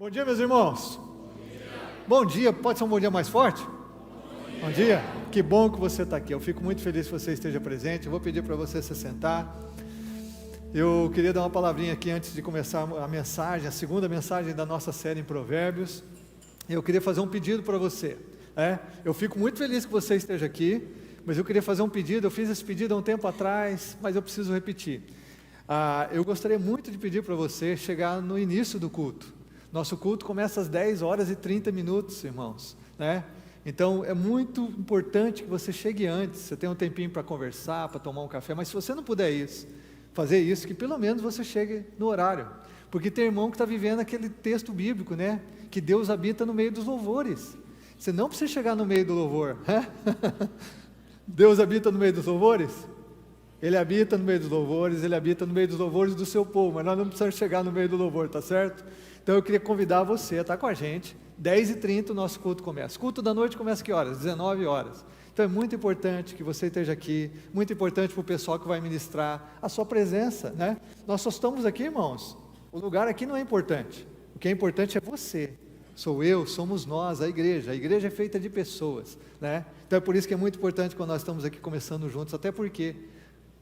Bom dia, meus irmãos. Bom dia, pode ser um bom dia mais forte? Bom dia, que bom que você está aqui. Eu fico muito feliz que você esteja presente. Eu vou pedir para você se sentar. Eu queria dar uma palavrinha aqui antes de começar a mensagem, a segunda mensagem da nossa série em Provérbios. Eu queria fazer um pedido para você. Eu fico muito feliz que você esteja aqui, mas eu queria fazer um pedido. Eu fiz esse pedido há um tempo atrás, mas eu preciso repetir. Eu gostaria muito de pedir para você chegar no início do culto. Nosso culto começa às 10 horas e 30 minutos, irmãos, Então, é muito importante que você chegue antes. Você tem um tempinho para conversar, para tomar um café, mas se você não puder fazer isso, que pelo menos você chegue no horário, porque tem irmão que está vivendo aquele texto bíblico, que Deus habita no meio dos louvores. Você não precisa chegar no meio do louvor, Deus habita no meio dos louvores? Ele habita no meio dos louvores, Ele habita no meio dos louvores do seu povo, mas nós não precisamos chegar no meio do louvor, tá certo? Então eu queria convidar você a estar com a gente. 10h30 o nosso culto começa. O culto da noite começa que horas? 19 horas. Então é muito importante que você esteja aqui, muito importante para o pessoal que vai ministrar, a sua presença, Nós só estamos aqui, irmãos, o lugar aqui não é importante, o que é importante é você, sou eu, somos nós, a igreja é feita de pessoas, Então é por isso que é muito importante quando nós estamos aqui começando juntos, até porque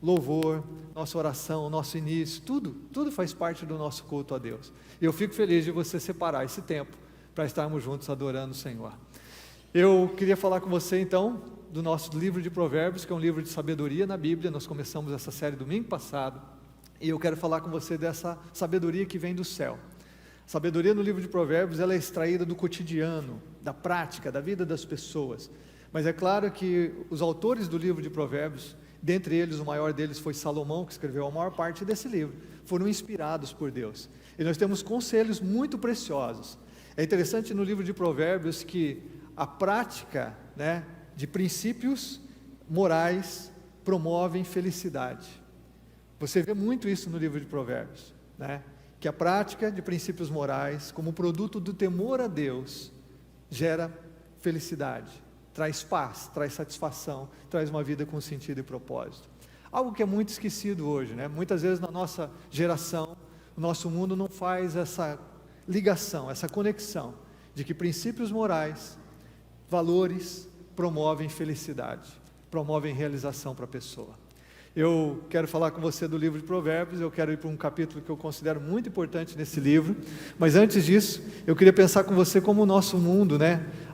louvor, nossa oração, nosso início, tudo faz parte do nosso culto a Deus. E eu fico feliz de você separar esse tempo para estarmos juntos adorando o Senhor. Eu queria falar com você então do nosso livro de Provérbios, que é um livro de sabedoria na Bíblia. Nós começamos essa série domingo passado, e eu quero falar com você dessa sabedoria que vem do céu. A sabedoria no livro de Provérbios, ela é extraída do cotidiano, da prática, da vida das pessoas. Mas é claro que os autores do livro de Provérbios, dentre eles, o maior deles foi Salomão, que escreveu a maior parte desse livro, foram inspirados por Deus. E nós temos conselhos muito preciosos. É interessante no livro de Provérbios que a prática, de princípios morais promovem felicidade. Você vê muito isso no livro de Provérbios, que a prática de princípios morais, como produto do temor a Deus, gera felicidade. Traz paz, traz satisfação, traz uma vida com sentido e propósito. Algo que é muito esquecido hoje, Muitas vezes na nossa geração, o nosso mundo não faz essa ligação, essa conexão, de que princípios morais, valores, promovem felicidade, promovem realização para a pessoa. Eu quero falar com você do livro de Provérbios, eu quero ir para um capítulo que eu considero muito importante nesse livro, mas antes disso, eu queria pensar com você como o nosso mundo,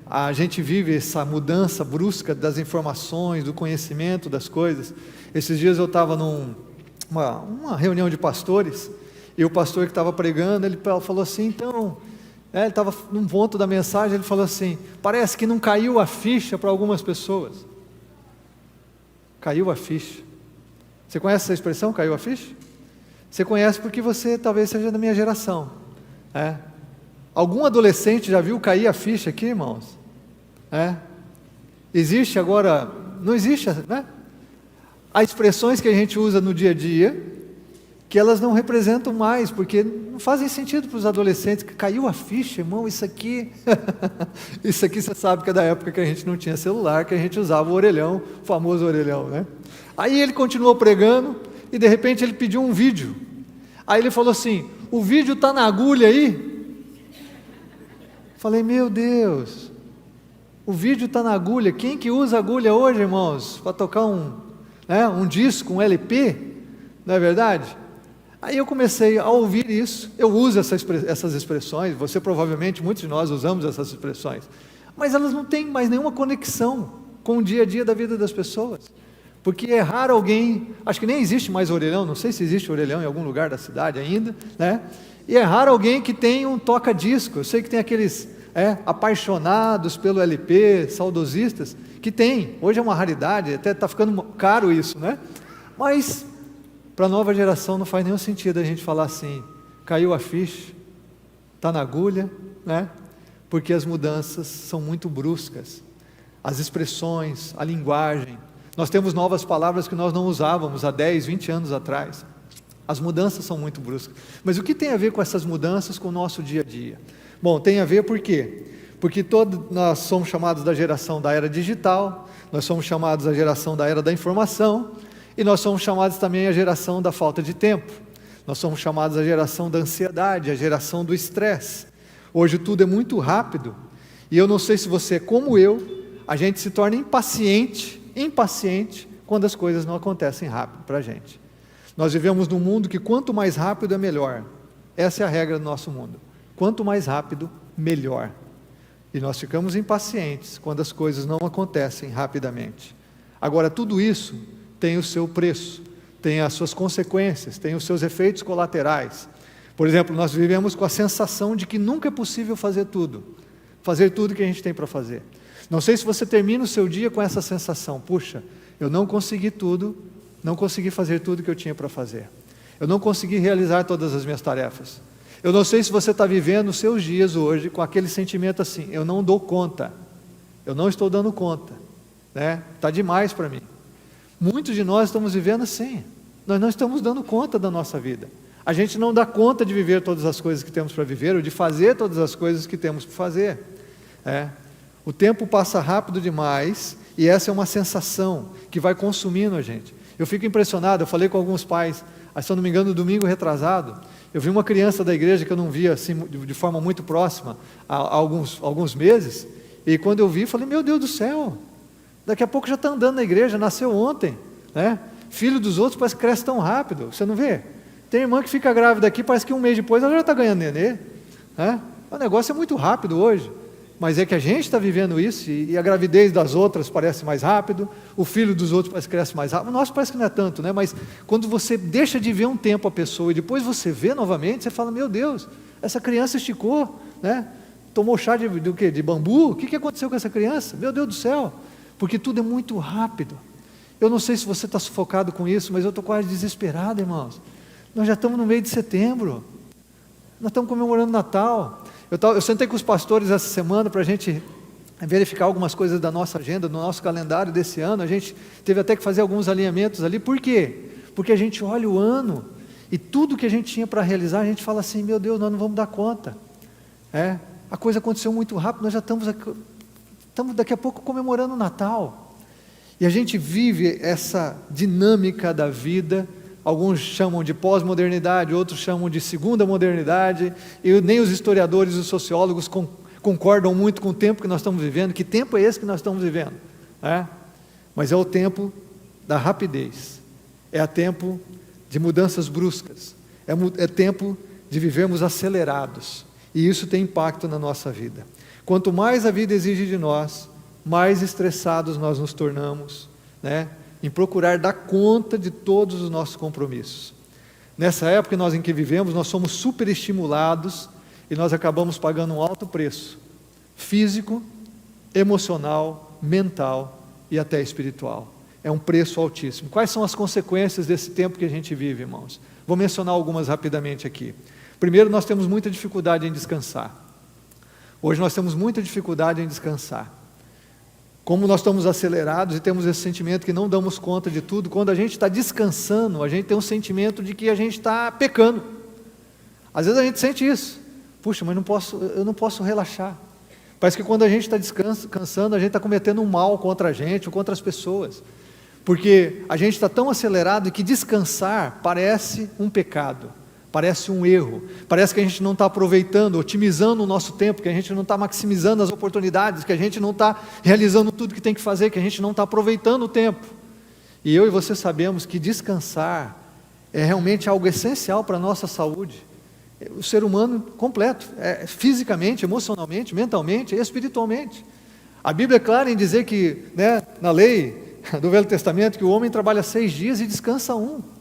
a gente vive essa mudança brusca das informações, do conhecimento das coisas. Esses dias eu estava numa reunião de pastores, e o pastor que estava pregando, ele falou assim, então, ele estava num ponto da mensagem, ele falou assim, parece que não caiu a ficha para algumas pessoas. Caiu a ficha. Você conhece essa expressão, caiu a ficha? Você conhece porque você talvez seja da minha geração. Algum adolescente já viu cair a ficha aqui, irmãos? Existe agora, não existe, Há expressões que a gente usa no dia a dia, que elas não representam mais, porque não fazem sentido para os adolescentes, que caiu a ficha, irmão, isso aqui você sabe que é da época que a gente não tinha celular, que a gente usava o orelhão, o famoso orelhão, Aí ele continuou pregando, e de repente ele pediu um vídeo, aí ele falou assim, o vídeo está na agulha aí? Falei, meu Deus, o vídeo está na agulha, quem que usa agulha hoje, irmãos, para tocar um disco, um LP, não é verdade? Aí eu comecei a ouvir isso, eu uso essas expressões, você provavelmente, muitos de nós usamos essas expressões, mas elas não têm mais nenhuma conexão com o dia a dia da vida das pessoas, porque é raro alguém, acho que nem existe mais orelhão, não sei se existe orelhão em algum lugar da cidade ainda, e é raro alguém que tem um toca-disco. Eu sei que tem aqueles apaixonados pelo LP, saudosistas, que tem, hoje é uma raridade, até está ficando caro isso, mas para a nova geração não faz nenhum sentido a gente falar assim, caiu a ficha, está na agulha, porque as mudanças são muito bruscas, as expressões, a linguagem, nós temos novas palavras que nós não usávamos há 10, 20 anos atrás, as mudanças são muito bruscas, mas o que tem a ver com essas mudanças com o nosso dia a dia? Bom, tem a ver por quê? Porque nós somos chamados da geração da era digital, nós somos chamados da geração da era da informação, e nós somos chamados também a geração da falta de tempo, nós somos chamados a geração da ansiedade, a geração do estresse. Hoje tudo é muito rápido, e eu não sei se você é como eu, a gente se torna impaciente quando as coisas não acontecem rápido para a gente. Nós vivemos num mundo que quanto mais rápido é melhor. Essa é a regra do nosso mundo. Quanto mais rápido, melhor. E nós ficamos impacientes quando as coisas não acontecem rapidamente. Agora, tudo isso tem o seu preço, tem as suas consequências, tem os seus efeitos colaterais. Por exemplo, nós vivemos com a sensação de que nunca é possível fazer tudo que a gente tem para fazer. Não sei se você termina o seu dia com essa sensação: puxa, eu não consegui tudo, não consegui fazer tudo que eu tinha para fazer. Eu não consegui realizar todas as minhas tarefas. Eu não sei se você está vivendo os seus dias hoje com aquele sentimento assim: eu não dou conta, eu não estou dando conta, né? Está demais para mim. Muitos de nós estamos vivendo assim, nós não estamos dando conta da nossa vida. A gente não dá conta de viver todas as coisas que temos para viver, ou de fazer todas as coisas que temos para fazer. O tempo passa rápido demais, e essa é uma sensação que vai consumindo a gente. Eu fico impressionado, eu falei com alguns pais, se eu não me engano, no domingo retrasado, eu vi uma criança da igreja que eu não via assim, de forma muito próxima, há alguns meses, e quando eu vi, falei: meu Deus do céu, daqui a pouco já está andando na igreja, nasceu ontem, né? Filho dos outros parece que cresce tão rápido, você não vê? Tem irmã que fica grávida aqui, parece que um mês depois ela já está ganhando nenê, né? O negócio é muito rápido hoje. Mas é que a gente está vivendo isso, e a gravidez das outras parece mais rápido, o filho dos outros parece que cresce mais rápido, o nosso parece que não é tanto, né? Mas quando você deixa de ver um tempo a pessoa, e depois você vê novamente, você fala: meu Deus, essa criança esticou, né? Tomou chá do quê? De bambu? O que aconteceu com essa criança? Meu Deus do céu, porque tudo é muito rápido. Eu não sei se você está sufocado com isso, mas eu estou quase desesperado, irmãos. Nós já estamos no meio de setembro, nós estamos comemorando Natal. Eu sentei com os pastores essa semana para a gente verificar algumas coisas da nossa agenda, do nosso calendário desse ano. A gente teve até que fazer alguns alinhamentos ali. Por quê? Porque a gente olha o ano, e tudo que a gente tinha para realizar, a gente fala assim: meu Deus, nós não vamos dar conta. A coisa aconteceu muito rápido, nós já estamos daqui a pouco comemorando o Natal. E a gente vive essa dinâmica da vida. Alguns chamam de pós-modernidade, outros chamam de segunda modernidade, e nem os historiadores e os sociólogos concordam muito com o tempo que nós estamos vivendo. Que tempo é esse que nós estamos vivendo? Mas é o tempo da rapidez, é tempo de mudanças bruscas, é tempo de vivermos acelerados, e isso tem impacto na nossa vida. Quanto mais a vida exige de nós, mais estressados nós nos tornamos, né? Em procurar dar conta de todos os nossos compromissos. Nessa época em que vivemos, nós somos superestimulados, e nós acabamos pagando um alto preço, físico, emocional, mental e até espiritual. É um preço altíssimo. Quais são as consequências desse tempo que a gente vive, irmãos? Vou mencionar algumas rapidamente aqui. Primeiro, nós temos muita dificuldade em descansar. Hoje nós temos muita dificuldade em descansar. Como nós estamos acelerados e temos esse sentimento que não damos conta de tudo, quando a gente está descansando, a gente tem um sentimento de que a gente está pecando. Às vezes a gente sente isso: puxa, mas eu não posso relaxar. Parece que quando a gente está descansando, a gente está cometendo um mal contra a gente ou contra as pessoas, porque a gente está tão acelerado que descansar parece um pecado, parece um erro, parece que a gente não está aproveitando, otimizando o nosso tempo, que a gente não está maximizando as oportunidades, que a gente não está realizando tudo que tem que fazer, que a gente não está aproveitando o tempo. E eu e você sabemos que descansar é realmente algo essencial para a nossa saúde, o ser humano completo, fisicamente, emocionalmente, mentalmente e espiritualmente. A Bíblia é clara em dizer que, né, na lei do Velho Testamento, que o homem trabalha 6 dias e descansa 1.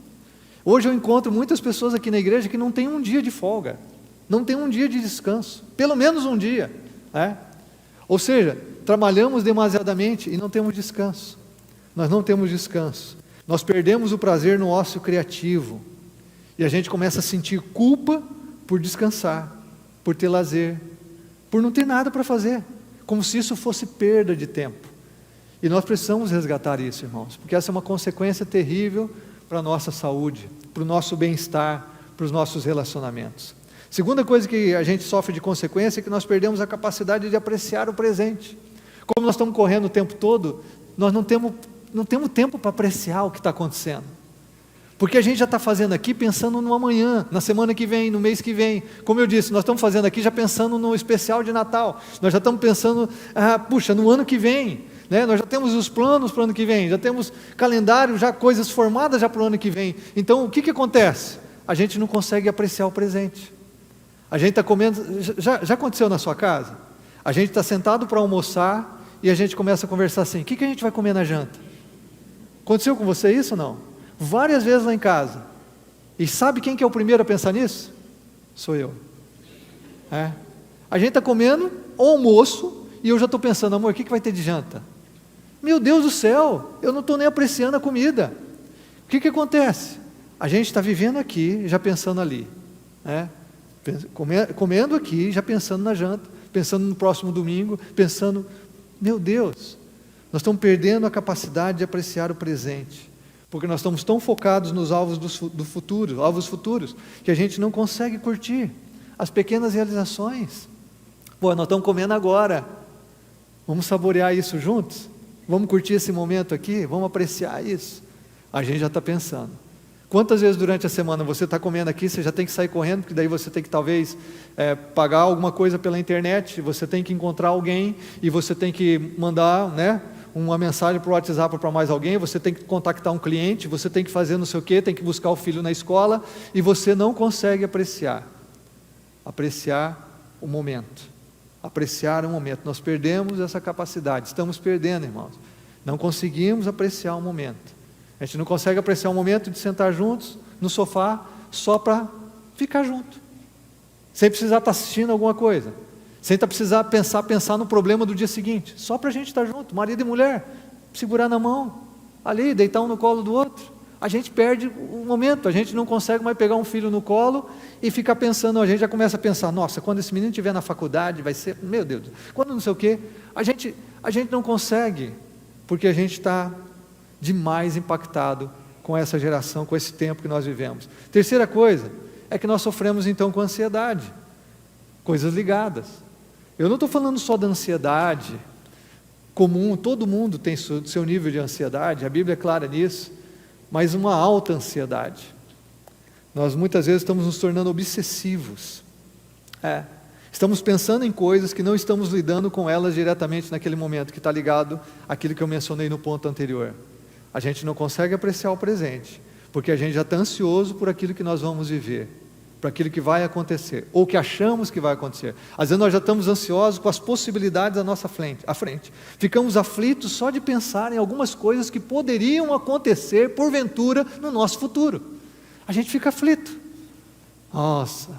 Hoje eu encontro muitas pessoas aqui na igreja que não tem um dia de folga, não tem um dia de descanso, pelo menos um dia, né? Ou seja, trabalhamos demasiadamente e não temos descanso. Nós não temos descanso, nós perdemos o prazer no ócio criativo, e a gente começa a sentir culpa por descansar, por ter lazer, por não ter nada para fazer, como se isso fosse perda de tempo. E nós precisamos resgatar isso, irmãos, porque essa é uma consequência terrível para a nossa saúde, para o nosso bem-estar, para os nossos relacionamentos. Segunda coisa que a gente sofre de consequência é que nós perdemos a capacidade de apreciar o presente. Como nós estamos correndo o tempo todo, nós não temos tempo para apreciar o que está acontecendo. Porque a gente já está fazendo aqui pensando no amanhã, na semana que vem, no mês que vem. Como eu disse, nós estamos fazendo aqui já pensando no especial de Natal. Nós já estamos pensando, no ano que vem. Né? Nós já temos os planos para o ano que vem, já temos calendário, já coisas formadas já para o ano que vem. Então, o que acontece? A gente não consegue apreciar o presente. A gente está comendo, já aconteceu na sua casa? A gente está sentado para almoçar e a gente começa a conversar assim, o que a gente vai comer na janta? Aconteceu com você isso ou não? Várias vezes lá em casa. E sabe quem que é o primeiro a pensar nisso? Sou eu. A gente está comendo o almoço e eu já estou pensando, amor, o que vai ter de janta? Meu Deus do céu, eu não estou nem apreciando a comida. O que acontece? A gente está vivendo aqui, já pensando ali. Comendo aqui, já pensando na janta, pensando no próximo domingo, pensando, meu Deus, nós estamos perdendo a capacidade de apreciar o presente, porque nós estamos tão focados nos alvos do futuro, alvos futuros, que a gente não consegue curtir as pequenas realizações. Nós estamos comendo agora, vamos saborear isso juntos? Vamos curtir esse momento aqui? Vamos apreciar isso? A gente já está pensando. Quantas vezes durante a semana você está comendo aqui, você já tem que sair correndo, porque daí você tem que talvez pagar alguma coisa pela internet, você tem que encontrar alguém, e você tem que mandar uma mensagem para o WhatsApp para mais alguém, você tem que contactar um cliente, você tem que fazer não sei o quê, tem que buscar o filho na escola, e você não consegue apreciar o momento. Apreciar o momento. Nós perdemos essa capacidade, estamos perdendo, irmãos. Não conseguimos apreciar o momento. A gente não consegue apreciar o momento de sentar juntos no sofá só para ficar junto, sem precisar estar assistindo alguma coisa, sem precisar pensar no problema do dia seguinte, só para a gente estar junto, marido e mulher, segurar na mão, ali, deitar um no colo do outro. A gente perde o momento, a gente não consegue mais pegar um filho no colo e ficar pensando, a gente já começa a pensar, nossa, quando esse menino estiver na faculdade, vai ser, meu Deus, quando não sei o quê, a gente não consegue, porque a gente está demais impactado com essa geração, com esse tempo que nós vivemos. Terceira coisa, é que nós sofremos então com ansiedade, coisas ligadas. Eu não estou falando só da ansiedade comum, todo mundo tem seu nível de ansiedade, a Bíblia é clara nisso, mas uma alta ansiedade. Nós muitas vezes estamos nos tornando obsessivos. Estamos pensando em coisas que não estamos lidando com elas diretamente naquele momento, que está ligado àquilo que eu mencionei no ponto anterior. A gente não consegue apreciar o presente, porque a gente já está ansioso por aquilo que nós vamos viver, por aquilo que vai acontecer, ou que achamos que vai acontecer. Às vezes nós já estamos ansiosos com as possibilidades à nossa frente. Ficamos aflitos só de pensar em algumas coisas que poderiam acontecer, porventura, no nosso futuro. A gente fica aflito. Nossa,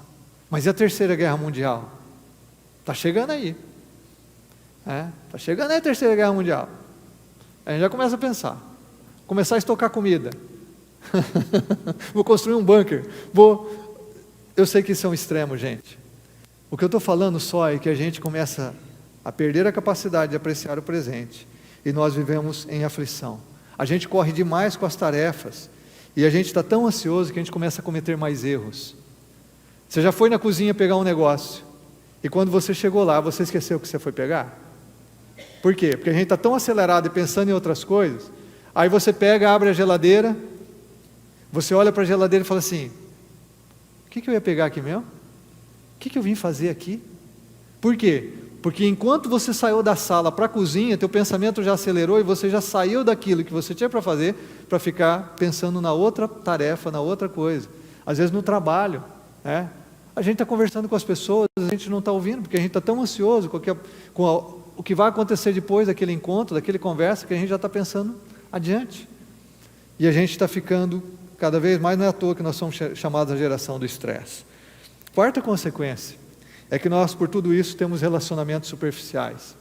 mas e a Terceira Guerra Mundial? Está chegando aí. Está chegando aí a Terceira Guerra Mundial. A gente já começa a pensar. Começar a estocar comida. Vou construir um bunker. Eu sei que isso é um extremo, gente. O que eu estou falando só é que a gente começa a perder a capacidade de apreciar o presente. E nós vivemos em aflição. A gente corre demais com as tarefas. E a gente está tão ansioso que a gente começa a cometer mais erros. Você já foi na cozinha pegar um negócio. E quando você chegou lá, você esqueceu o que você foi pegar? Por quê? Porque a gente está tão acelerado e pensando em outras coisas. Aí você pega, abre a geladeira, você olha para a geladeira e fala assim, o que eu ia pegar aqui mesmo? O que eu vim fazer aqui? Por quê? Porque enquanto você saiu da sala para a cozinha, teu pensamento já acelerou e você já saiu daquilo que você tinha para fazer, para ficar pensando na outra tarefa, na outra coisa. Às vezes no trabalho, a gente está conversando com as pessoas, a gente não está ouvindo, porque a gente está tão ansioso com o que vai acontecer depois daquele encontro, daquele conversa, que a gente já está pensando adiante. E a gente está ficando cada vez mais, não é à toa que nós somos chamados a geração do estresse. Quarta consequência é que nós, por tudo isso, temos relacionamentos superficiais.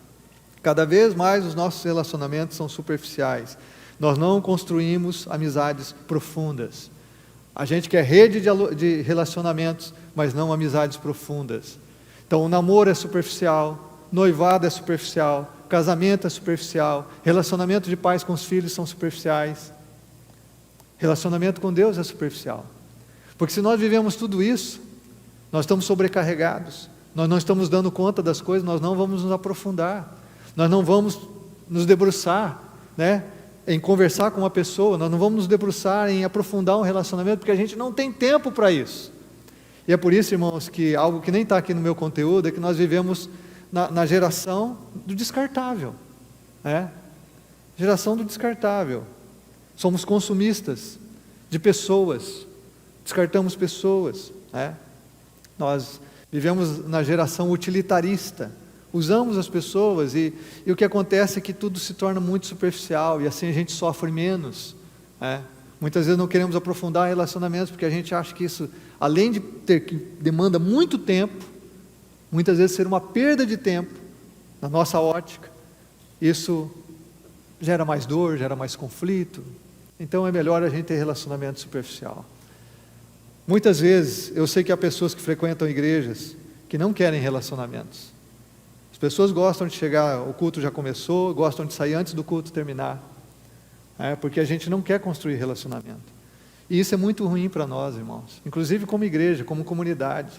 Cada vez mais os nossos relacionamentos são superficiais. Nós não construímos amizades profundas. A gente quer rede de relacionamentos, mas não amizades profundas. Então o namoro é superficial, noivado é superficial, casamento é superficial, relacionamento de pais com os filhos são superficiais, relacionamento com Deus é superficial, porque se nós vivemos tudo isso, nós estamos sobrecarregados, nós não estamos dando conta das coisas, nós não vamos nos aprofundar, nós não vamos nos debruçar, em conversar com uma pessoa, nós não vamos nos debruçar em aprofundar um relacionamento, porque a gente não tem tempo para isso. E é por isso, irmãos, que algo que nem está aqui no meu conteúdo, é que nós vivemos na geração do descartável. Geração do descartável. Somos consumistas de pessoas, descartamos pessoas. Nós vivemos na geração utilitarista, usamos as pessoas e o que acontece é que tudo se torna muito superficial e assim a gente sofre menos. Muitas vezes não queremos aprofundar relacionamentos porque a gente acha que isso, além de que demanda muito tempo, muitas vezes ser uma perda de tempo, na nossa ótica, isso gera mais dor, gera mais conflito. Então é melhor a gente ter relacionamento superficial. Muitas vezes eu sei que há pessoas que frequentam igrejas que não querem relacionamentos. As pessoas gostam de chegar, o culto já começou, gostam de sair antes do culto terminar, porque a gente não quer construir relacionamento. E isso é muito ruim para nós, irmãos, inclusive como igreja, como comunidade.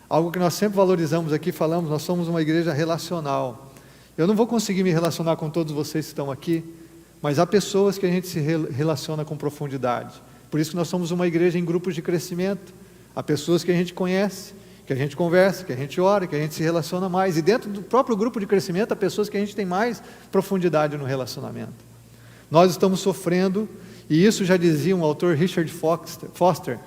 Algo que nós sempre valorizamos aqui, falamos, nós somos uma igreja relacional. Eu não vou conseguir me relacionar com todos vocês que estão aqui, mas há pessoas que a gente se relaciona com profundidade. Por isso que nós somos uma igreja em grupos de crescimento. Há pessoas que a gente conhece, que a gente conversa, que a gente ora, que a gente se relaciona mais. E dentro do próprio grupo de crescimento, há pessoas que a gente tem mais profundidade no relacionamento. Nós estamos sofrendo, e isso já dizia um autor, Richard Foster,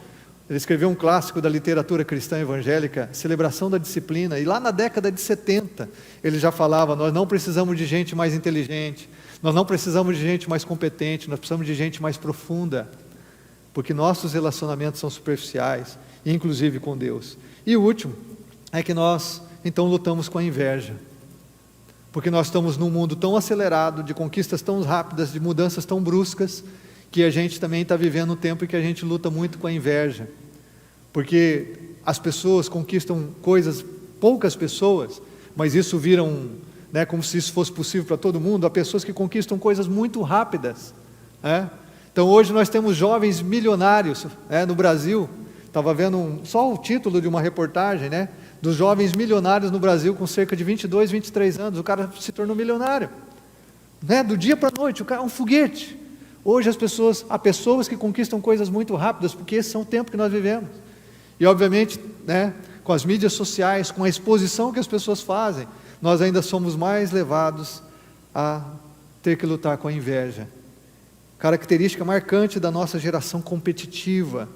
ele escreveu um clássico da literatura cristã evangélica, Celebração da Disciplina, e lá na década de 70, ele já falava, nós não precisamos de gente mais inteligente, nós não precisamos de gente mais competente, nós precisamos de gente mais profunda, porque nossos relacionamentos são superficiais, inclusive com Deus. E o último, é que nós, então, lutamos com a inveja, porque nós estamos num mundo tão acelerado, de conquistas tão rápidas, de mudanças tão bruscas, que a gente também está vivendo um tempo em que a gente luta muito com a inveja, porque as pessoas conquistam coisas, poucas pessoas, mas isso vira como se isso fosse possível para todo mundo, há pessoas que conquistam coisas muito rápidas. Então hoje nós temos jovens milionários no Brasil, estava vendo só o título de uma reportagem, dos jovens milionários no Brasil com cerca de 22, 23 anos, o cara se tornou milionário, do dia para a noite, o cara é um foguete. Hoje há pessoas que conquistam coisas muito rápidas, porque esse é o tempo que nós vivemos. E obviamente, com as mídias sociais, com a exposição que as pessoas fazem, nós ainda somos mais levados a ter que lutar com a inveja. Característica marcante da nossa geração competitiva.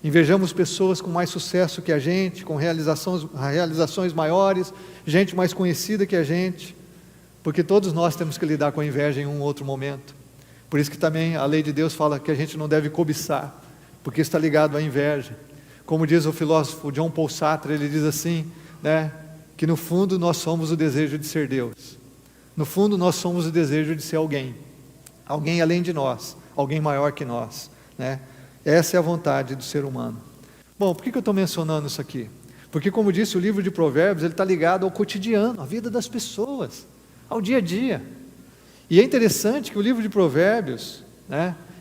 Invejamos pessoas com mais sucesso que a gente, com realizações maiores, gente mais conhecida que a gente, porque todos nós temos que lidar com a inveja em um outro momento. Por isso que também a lei de Deus fala que a gente não deve cobiçar, porque está ligado à inveja. Como diz o filósofo John Paul Sartre, ele diz assim, que no fundo nós somos o desejo de ser Deus. No fundo nós somos o desejo de ser alguém além de nós, alguém maior que nós. Essa é a vontade do ser humano. Bom, por que eu estou mencionando isso aqui? Porque, como disse, o livro de Provérbios, ele está ligado ao cotidiano, à vida das pessoas, ao dia a dia. E é interessante que o livro de Provérbios,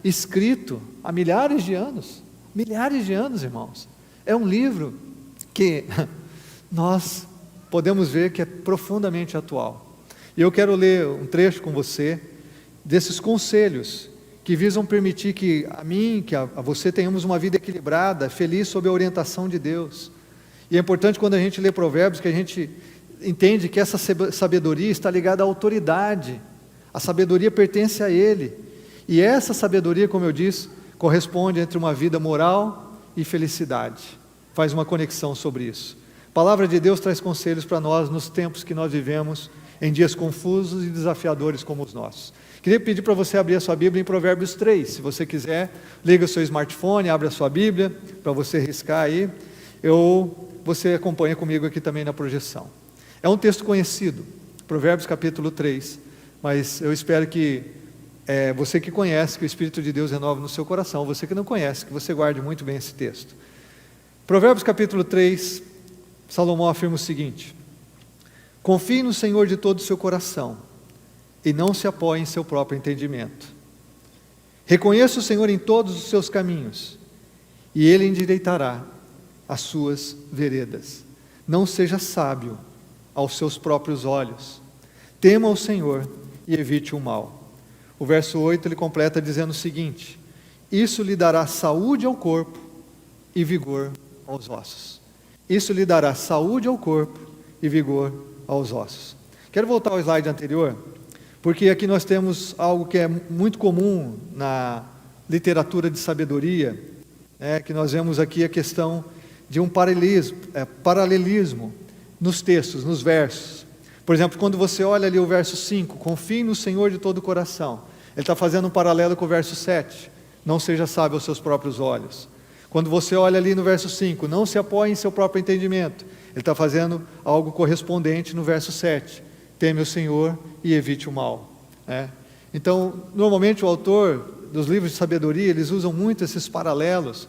escrito há milhares de anos, irmãos, é um livro que nós podemos ver que é profundamente atual. E eu quero ler um trecho com você, desses conselhos, que visam permitir que a mim, que a você tenhamos uma vida equilibrada, feliz sob a orientação de Deus. E é importante quando a gente lê Provérbios, que a gente entende que essa sabedoria está ligada à autoridade. A sabedoria pertence a Ele, e essa sabedoria, como eu disse, corresponde entre uma vida moral e felicidade, faz uma conexão sobre isso. A palavra de Deus traz conselhos para nós nos tempos que nós vivemos, em dias confusos e desafiadores como os nossos. Queria pedir para você abrir a sua Bíblia em Provérbios 3, se você quiser, liga o seu smartphone, abre a sua Bíblia, para você riscar aí, você acompanha comigo aqui também na projeção. É um texto conhecido, Provérbios capítulo 3, mas eu espero que você que conhece, que o Espírito de Deus renove no seu coração, você que não conhece, que você guarde muito bem esse texto. Provérbios capítulo 3, Salomão afirma o seguinte: confie no Senhor de todo o seu coração, e não se apoie em seu próprio entendimento. Reconheça o Senhor em todos os seus caminhos, e Ele endireitará as suas veredas. Não seja sábio aos seus próprios olhos. Tema o Senhor e evite o mal. O verso 8 ele completa dizendo o seguinte: isso lhe dará saúde ao corpo e vigor aos ossos. Isso lhe dará saúde ao corpo e vigor aos ossos. Quero voltar ao slide anterior, porque aqui nós temos algo que é muito comum na literatura de sabedoria, que nós vemos aqui a questão de um paralelismo nos textos, nos versos. Por exemplo, quando você olha ali o verso 5, confie no Senhor de todo o coração, ele está fazendo um paralelo com o verso 7, não seja sábio aos seus próprios olhos. Quando você olha ali no verso 5, não se apoie em seu próprio entendimento, ele está fazendo algo correspondente no verso 7, teme o Senhor e evite o mal. Então, normalmente o autor dos livros de sabedoria, eles usam muito esses paralelos,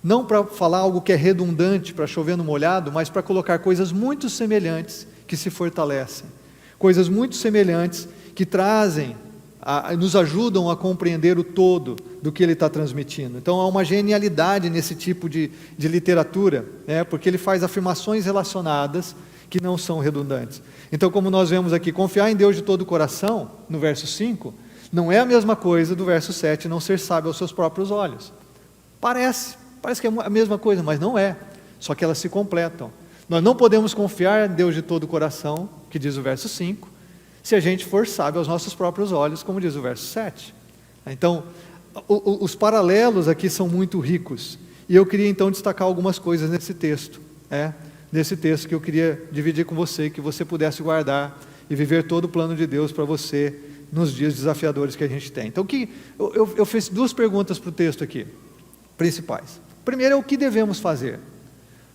não para falar algo que é redundante, para chover no molhado, mas para colocar coisas muito semelhantes que se fortalecem, coisas muito semelhantes que trazem, nos ajudam a compreender o todo do que ele está transmitindo. Então há uma genialidade nesse tipo de literatura, porque ele faz afirmações relacionadas que não são redundantes. Então, como nós vemos aqui, confiar em Deus de todo o coração, no verso 5, não é a mesma coisa do verso 7, não ser sábio aos seus próprios olhos. Parece que é a mesma coisa, mas não é, só que elas se completam. Nós não podemos confiar em Deus de todo o coração, que diz o verso 5, se a gente for sábio aos nossos próprios olhos, como diz o verso 7. Então, os paralelos aqui são muito ricos, e eu queria então destacar algumas coisas nesse texto, nesse texto que eu queria dividir com você, que você pudesse guardar e viver todo o plano de Deus para você nos dias desafiadores que a gente tem. Então, eu fiz duas perguntas para o texto aqui, principais. Primeiro é o que devemos fazer.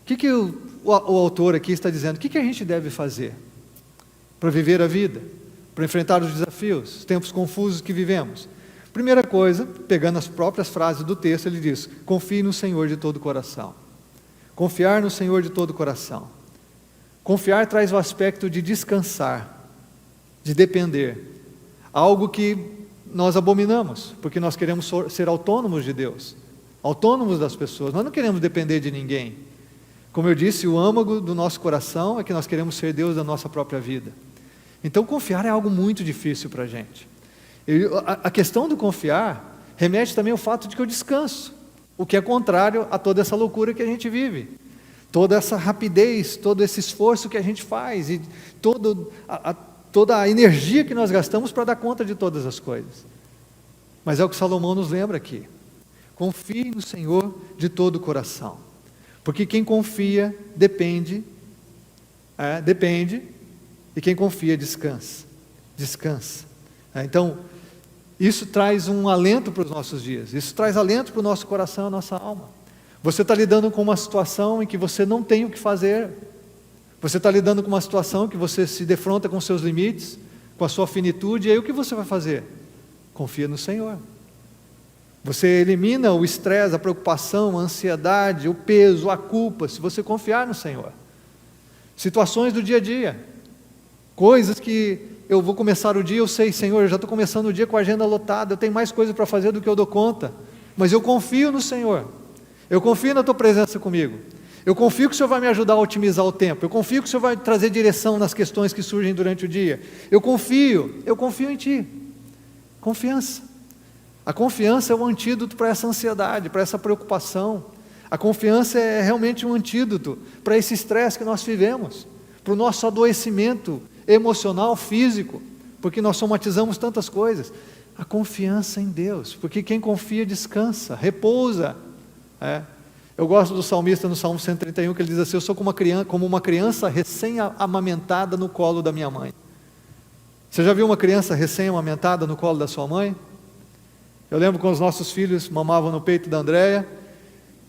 O que o autor aqui está dizendo? O que a gente deve fazer para viver a vida, para enfrentar os desafios, os tempos confusos que vivemos? Primeira coisa, pegando as próprias frases do texto, ele diz: confie no Senhor de todo o coração. Confiar no Senhor de todo o coração. Confiar traz o aspecto de descansar, de depender, algo que nós abominamos, porque nós queremos ser autônomos de Deus, autônomos das pessoas, nós não queremos depender de ninguém. Como eu disse, o âmago do nosso coração é que nós queremos ser Deus da nossa própria vida. Então confiar é algo muito difícil para a gente. A questão do confiar remete também ao fato de que eu descanso, o que é contrário a toda essa loucura que a gente vive, toda essa rapidez, todo esse esforço que a gente faz e toda a energia que nós gastamos para dar conta de todas as coisas. Mas é o que Salomão nos lembra aqui: confie no Senhor de todo o coração, porque quem confia depende, e quem confia descansa. Então, isso traz um alento para os nossos dias, isso traz alento para o nosso coração, a nossa alma. Você está lidando com uma situação em que você não tem o que fazer, você está lidando com uma situação que você se defronta com seus limites, com a sua finitude, e aí o que você vai fazer? Confia no Senhor. Você elimina o estresse, a preocupação, a ansiedade, o peso, a culpa, se você confiar no Senhor. Situações do dia a dia, coisas que eu vou começar o dia, eu sei, Senhor, eu já estou começando o dia com a agenda lotada, eu tenho mais coisa para fazer do que eu dou conta, mas eu confio no Senhor, eu confio na Tua presença comigo, eu confio que o Senhor vai me ajudar a otimizar o tempo, eu confio que o Senhor vai trazer direção nas questões que surgem durante o dia, eu confio em Ti. Confiança. A confiança é o antídoto para essa ansiedade, para essa preocupação. A confiança é realmente um antídoto para esse estresse que nós vivemos, para o nosso adoecimento emocional, físico, porque nós somatizamos tantas coisas. A confiança em Deus, porque quem confia descansa, repousa. Eu gosto do salmista no Salmo 131, que ele diz assim: eu sou como uma criança recém-amamentada no colo da minha mãe. Você já viu uma criança recém-amamentada no colo da sua mãe? Eu lembro quando os nossos filhos mamavam no peito da Andréia,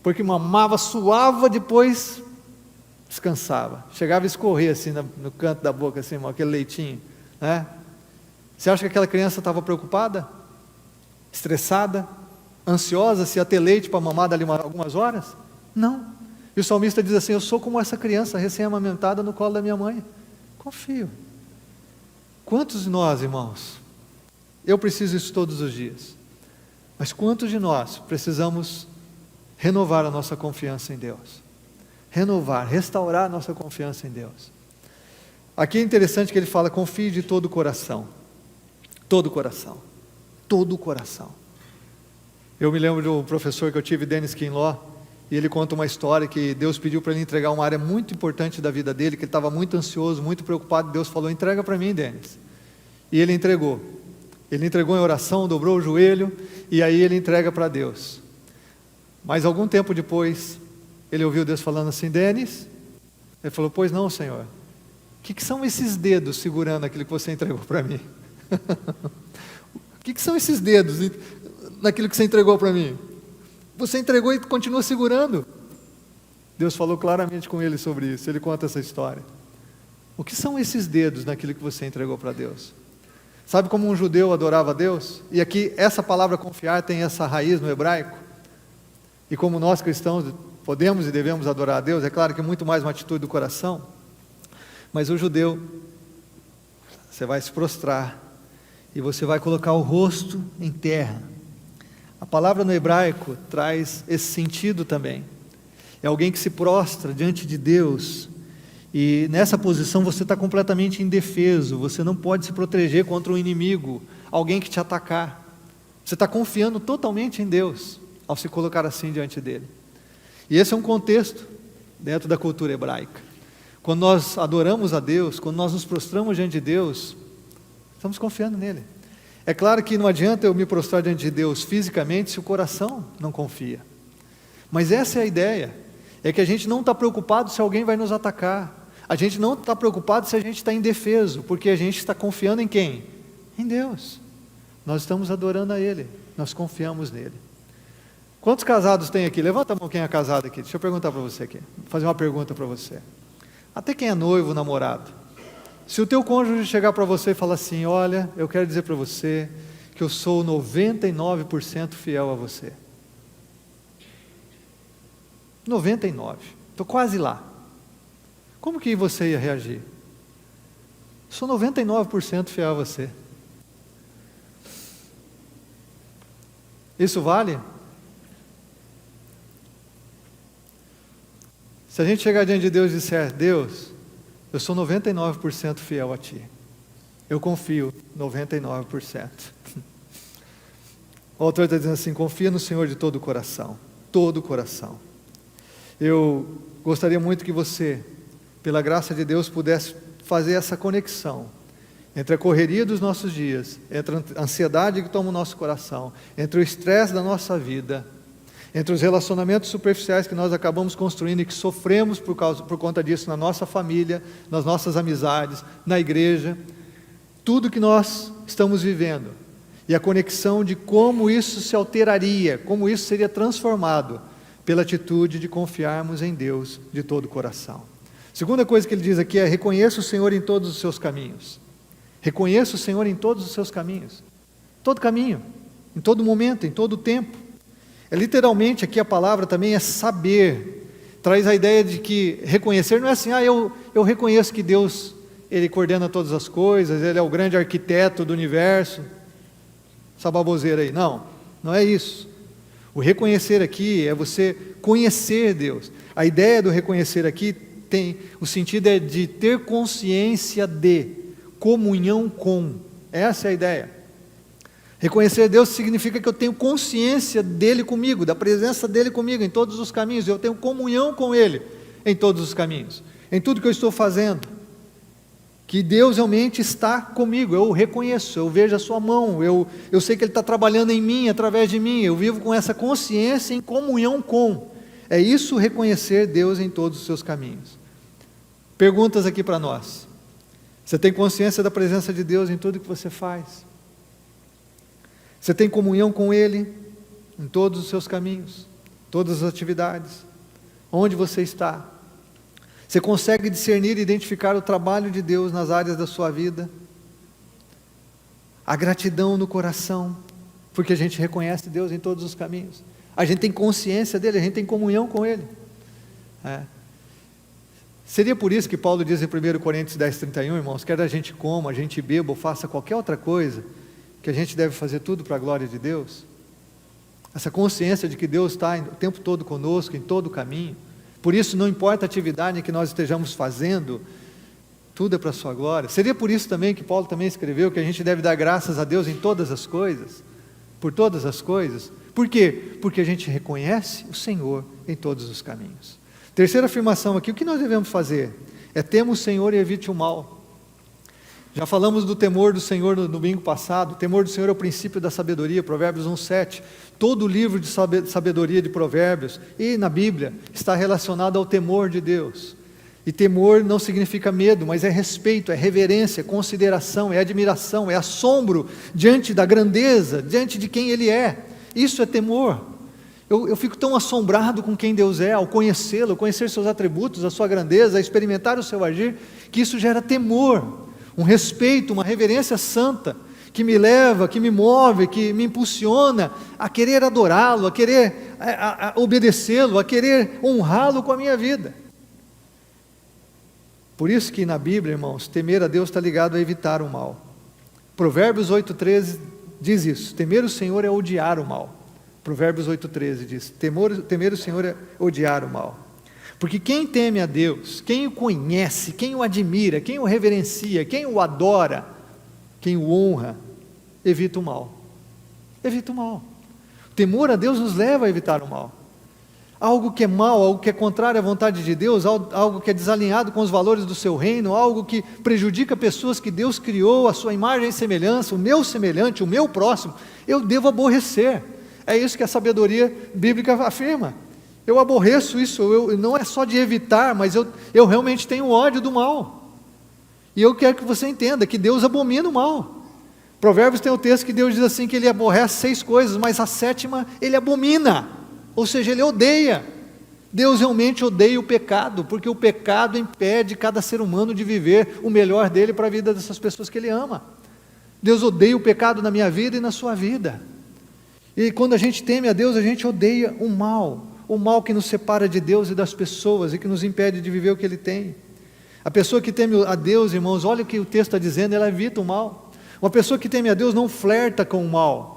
porque mamava, suava, depois descansava, chegava a escorrer assim no canto da boca, assim, aquele leitinho, Você acha que aquela criança estava preocupada? Estressada? Ansiosa se ia ter leite para mamar dali algumas horas? Não. E o salmista diz assim: eu sou como essa criança recém-amamentada no colo da minha mãe. Confio. Quantos de nós, irmãos, eu preciso isso todos os dias, mas quantos de nós precisamos renovar a nossa confiança em Deus? Restaurar a nossa confiança em Deus. Aqui é interessante que ele fala: confie de todo o coração. Todo o coração. todo o coração. Eu me lembro de um professor que eu tive, Dennis Kinlaw, e ele conta uma história que Deus pediu para ele entregar uma área muito importante da vida dele, que ele estava muito ansioso, muito preocupado. Deus falou: entrega para mim, Dennis. E ele entregou. Ele entregou em oração, dobrou o joelho, e aí ele entrega para Deus. Mas algum tempo depois, ele ouviu Deus falando assim: Dennis, ele falou: pois não, Senhor, o que são esses dedos segurando aquilo que você entregou para mim? O que são esses dedos naquilo que você entregou para mim? Você entregou e continua segurando. Deus falou claramente com ele sobre isso. Ele conta essa história. O que são esses dedos naquilo que você entregou para Deus? Sabe como um judeu adorava a Deus? E aqui essa palavra confiar tem essa raiz no hebraico. E como nós cristãos podemos e devemos adorar a Deus, é claro que é muito mais uma atitude do coração. Mas o judeu, você vai se prostrar e você vai colocar o rosto em terra. A palavra no hebraico traz esse sentido também. É alguém que se prostra diante de Deus, e nessa posição você está completamente indefeso, você não pode se proteger contra um inimigo, alguém que te atacar. Você está confiando totalmente em Deus, ao se colocar assim diante dele. E esse é um contexto dentro da cultura hebraica. Quando nós adoramos a Deus, quando nós nos prostramos diante de Deus, estamos confiando nele. É claro que não adianta eu me prostrar diante de Deus fisicamente se o coração não confia. Mas essa é a ideia, é que a gente não está preocupado se alguém vai nos atacar, a gente não está preocupado se a gente está indefeso, porque a gente está confiando em quem? Em Deus. Nós estamos adorando a Ele, nós confiamos nele. Quantos casados tem aqui? Levanta a mão quem é casado aqui, deixa eu perguntar para você aqui, vou fazer uma pergunta para você. Até quem é noivo, namorado. Se o teu cônjuge chegar para você e falar assim: olha, eu quero dizer para você que eu sou 99% fiel a você. 99%, estou quase lá. Como que você ia reagir? Sou 99% fiel a você. Isso vale? Se a gente chegar diante de Deus e disser: Deus, eu sou 99% fiel a Ti. Eu confio 99%. O autor está dizendo assim: confia no Senhor de todo o coração. Todo o coração. Eu gostaria muito que você, pela graça de Deus, pudesse fazer essa conexão entre a correria dos nossos dias, entre a ansiedade que toma o nosso coração, entre o estresse da nossa vida, entre os relacionamentos superficiais que nós acabamos construindo e que sofremos por conta disso na nossa família, nas nossas amizades, na igreja, tudo que nós estamos vivendo, e a conexão de como isso se alteraria, como isso seria transformado pela atitude de confiarmos em Deus de todo o coração. Segunda coisa que ele diz aqui é: reconheça o Senhor em todos os seus caminhos. Reconheça o Senhor em todos os seus caminhos. Todo caminho, em todo momento, em todo tempo. Literalmente aqui a palavra também é saber. Traz a ideia de que reconhecer não é assim: eu reconheço que Deus, Ele coordena todas as coisas, Ele é o grande arquiteto do universo. Essa baboseira aí. Não, não é isso. O reconhecer aqui é você conhecer Deus. A ideia do reconhecer aqui tem, o sentido é de ter consciência de, comunhão com. Essa é a ideia. Reconhecer Deus significa que eu tenho consciência dEle comigo, da presença dEle comigo em todos os caminhos, eu tenho comunhão com Ele em todos os caminhos, em tudo que eu estou fazendo, que Deus realmente está comigo, eu o reconheço, eu vejo a sua mão, eu sei que Ele está trabalhando em mim, através de mim, eu vivo com essa consciência em comunhão com. É isso, reconhecer Deus em todos os seus caminhos. Perguntas aqui para nós: você tem consciência da presença de Deus em tudo que você faz? Você tem comunhão com Ele em todos os seus caminhos, todas as atividades? Onde você está? Você consegue discernir e identificar o trabalho de Deus nas áreas da sua vida? A gratidão no coração, porque a gente reconhece Deus em todos os caminhos. A gente tem consciência dEle, a gente tem comunhão com Ele. Seria por isso que Paulo diz em 1 Coríntios 10:31, irmãos, quer a gente coma, a gente beba ou faça qualquer outra coisa, que a gente deve fazer tudo para a glória de Deus. Essa consciência de que Deus está o tempo todo conosco, em todo o caminho. Por isso não importa a atividade que nós estejamos fazendo, tudo é para a sua glória. Seria por isso também que Paulo também escreveu que a gente deve dar graças a Deus em todas as coisas. por todas as coisas. Por quê? Porque a gente reconhece o Senhor em todos os caminhos. Terceira afirmação aqui, o que nós devemos fazer? É tema o Senhor e evite o mal. Já falamos do temor do Senhor no domingo passado. O temor do Senhor é o princípio da sabedoria, Provérbios 1:7. Todo o livro de sabedoria de Provérbios e na Bíblia está relacionado ao temor de Deus. E temor não significa medo, mas é respeito, é reverência, é consideração, é admiração, é assombro diante da grandeza, diante de quem Ele é. Isso é temor. Eu fico tão assombrado com quem Deus é, ao conhecê-lo, conhecer seus atributos, a sua grandeza, a experimentar o seu agir, que isso gera temor, um respeito, uma reverência santa, que me leva, que me move, que me impulsiona a querer adorá-lo, a querer a obedecê-lo, a querer honrá-lo com a minha vida. Por isso que na Bíblia, irmãos, temer a Deus está ligado a evitar o mal. Provérbios 8:13 diz isso, temer o Senhor é odiar o mal. Provérbios 8:13 diz, temer o Senhor é odiar o mal. Porque quem teme a Deus, quem o conhece, quem o admira, quem o reverencia, quem o adora, quem o honra, evita o mal. Evita o mal. O temor a Deus nos leva a evitar o mal. Algo que é mal, algo que é contrário à vontade de Deus, algo que é desalinhado com os valores do seu reino, algo que prejudica pessoas que Deus criou, a sua imagem e semelhança, o meu semelhante, o meu próximo, eu devo aborrecer. É isso que a sabedoria bíblica afirma. Eu aborreço isso, não é só de evitar, mas eu realmente tenho ódio do mal. E eu quero que você entenda que Deus abomina o mal. Provérbios tem o texto que Deus diz assim, que Ele aborrece 6 coisas, mas a 7ª Ele abomina. Ou seja, Ele odeia. Deus realmente odeia o pecado, porque o pecado impede cada ser humano de viver o melhor dele para a vida dessas pessoas que Ele ama. Deus odeia o pecado na minha vida e na sua vida. E quando a gente teme a Deus, a gente odeia o mal que nos separa de Deus e das pessoas e que nos impede de viver o que Ele tem. A pessoa que teme a Deus, irmãos, olha o que o texto está dizendo, ela evita o mal. Uma pessoa que teme a Deus não flerta com o mal,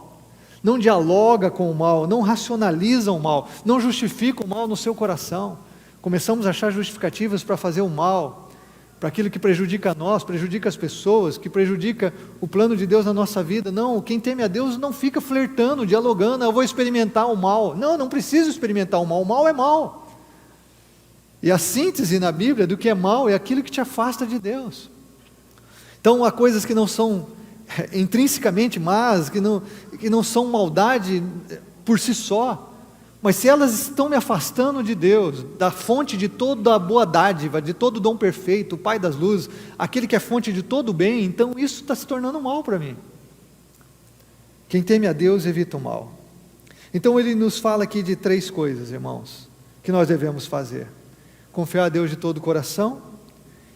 não dialoga com o mal, não racionaliza o mal, não justifica o mal no seu coração. Começamos a achar justificativas para fazer o mal, para aquilo que prejudica a nós, prejudica as pessoas, que prejudica o plano de Deus na nossa vida. Não, quem teme a Deus não fica flertando, dialogando, eu vou experimentar o mal. Não preciso experimentar o mal é mal. E a síntese na Bíblia do que é mal é aquilo que te afasta de Deus. Então há coisas que não são intrinsecamente más, que não são maldade por si só, mas se elas estão me afastando de Deus, da fonte de toda a boa dádiva, de todo o dom perfeito, o Pai das luzes, aquele que é fonte de todo o bem, então isso está se tornando mal para mim. Quem teme a Deus evita o mal. Então ele nos fala aqui de 3 coisas, irmãos, que nós devemos fazer: confiar a Deus de todo o coração,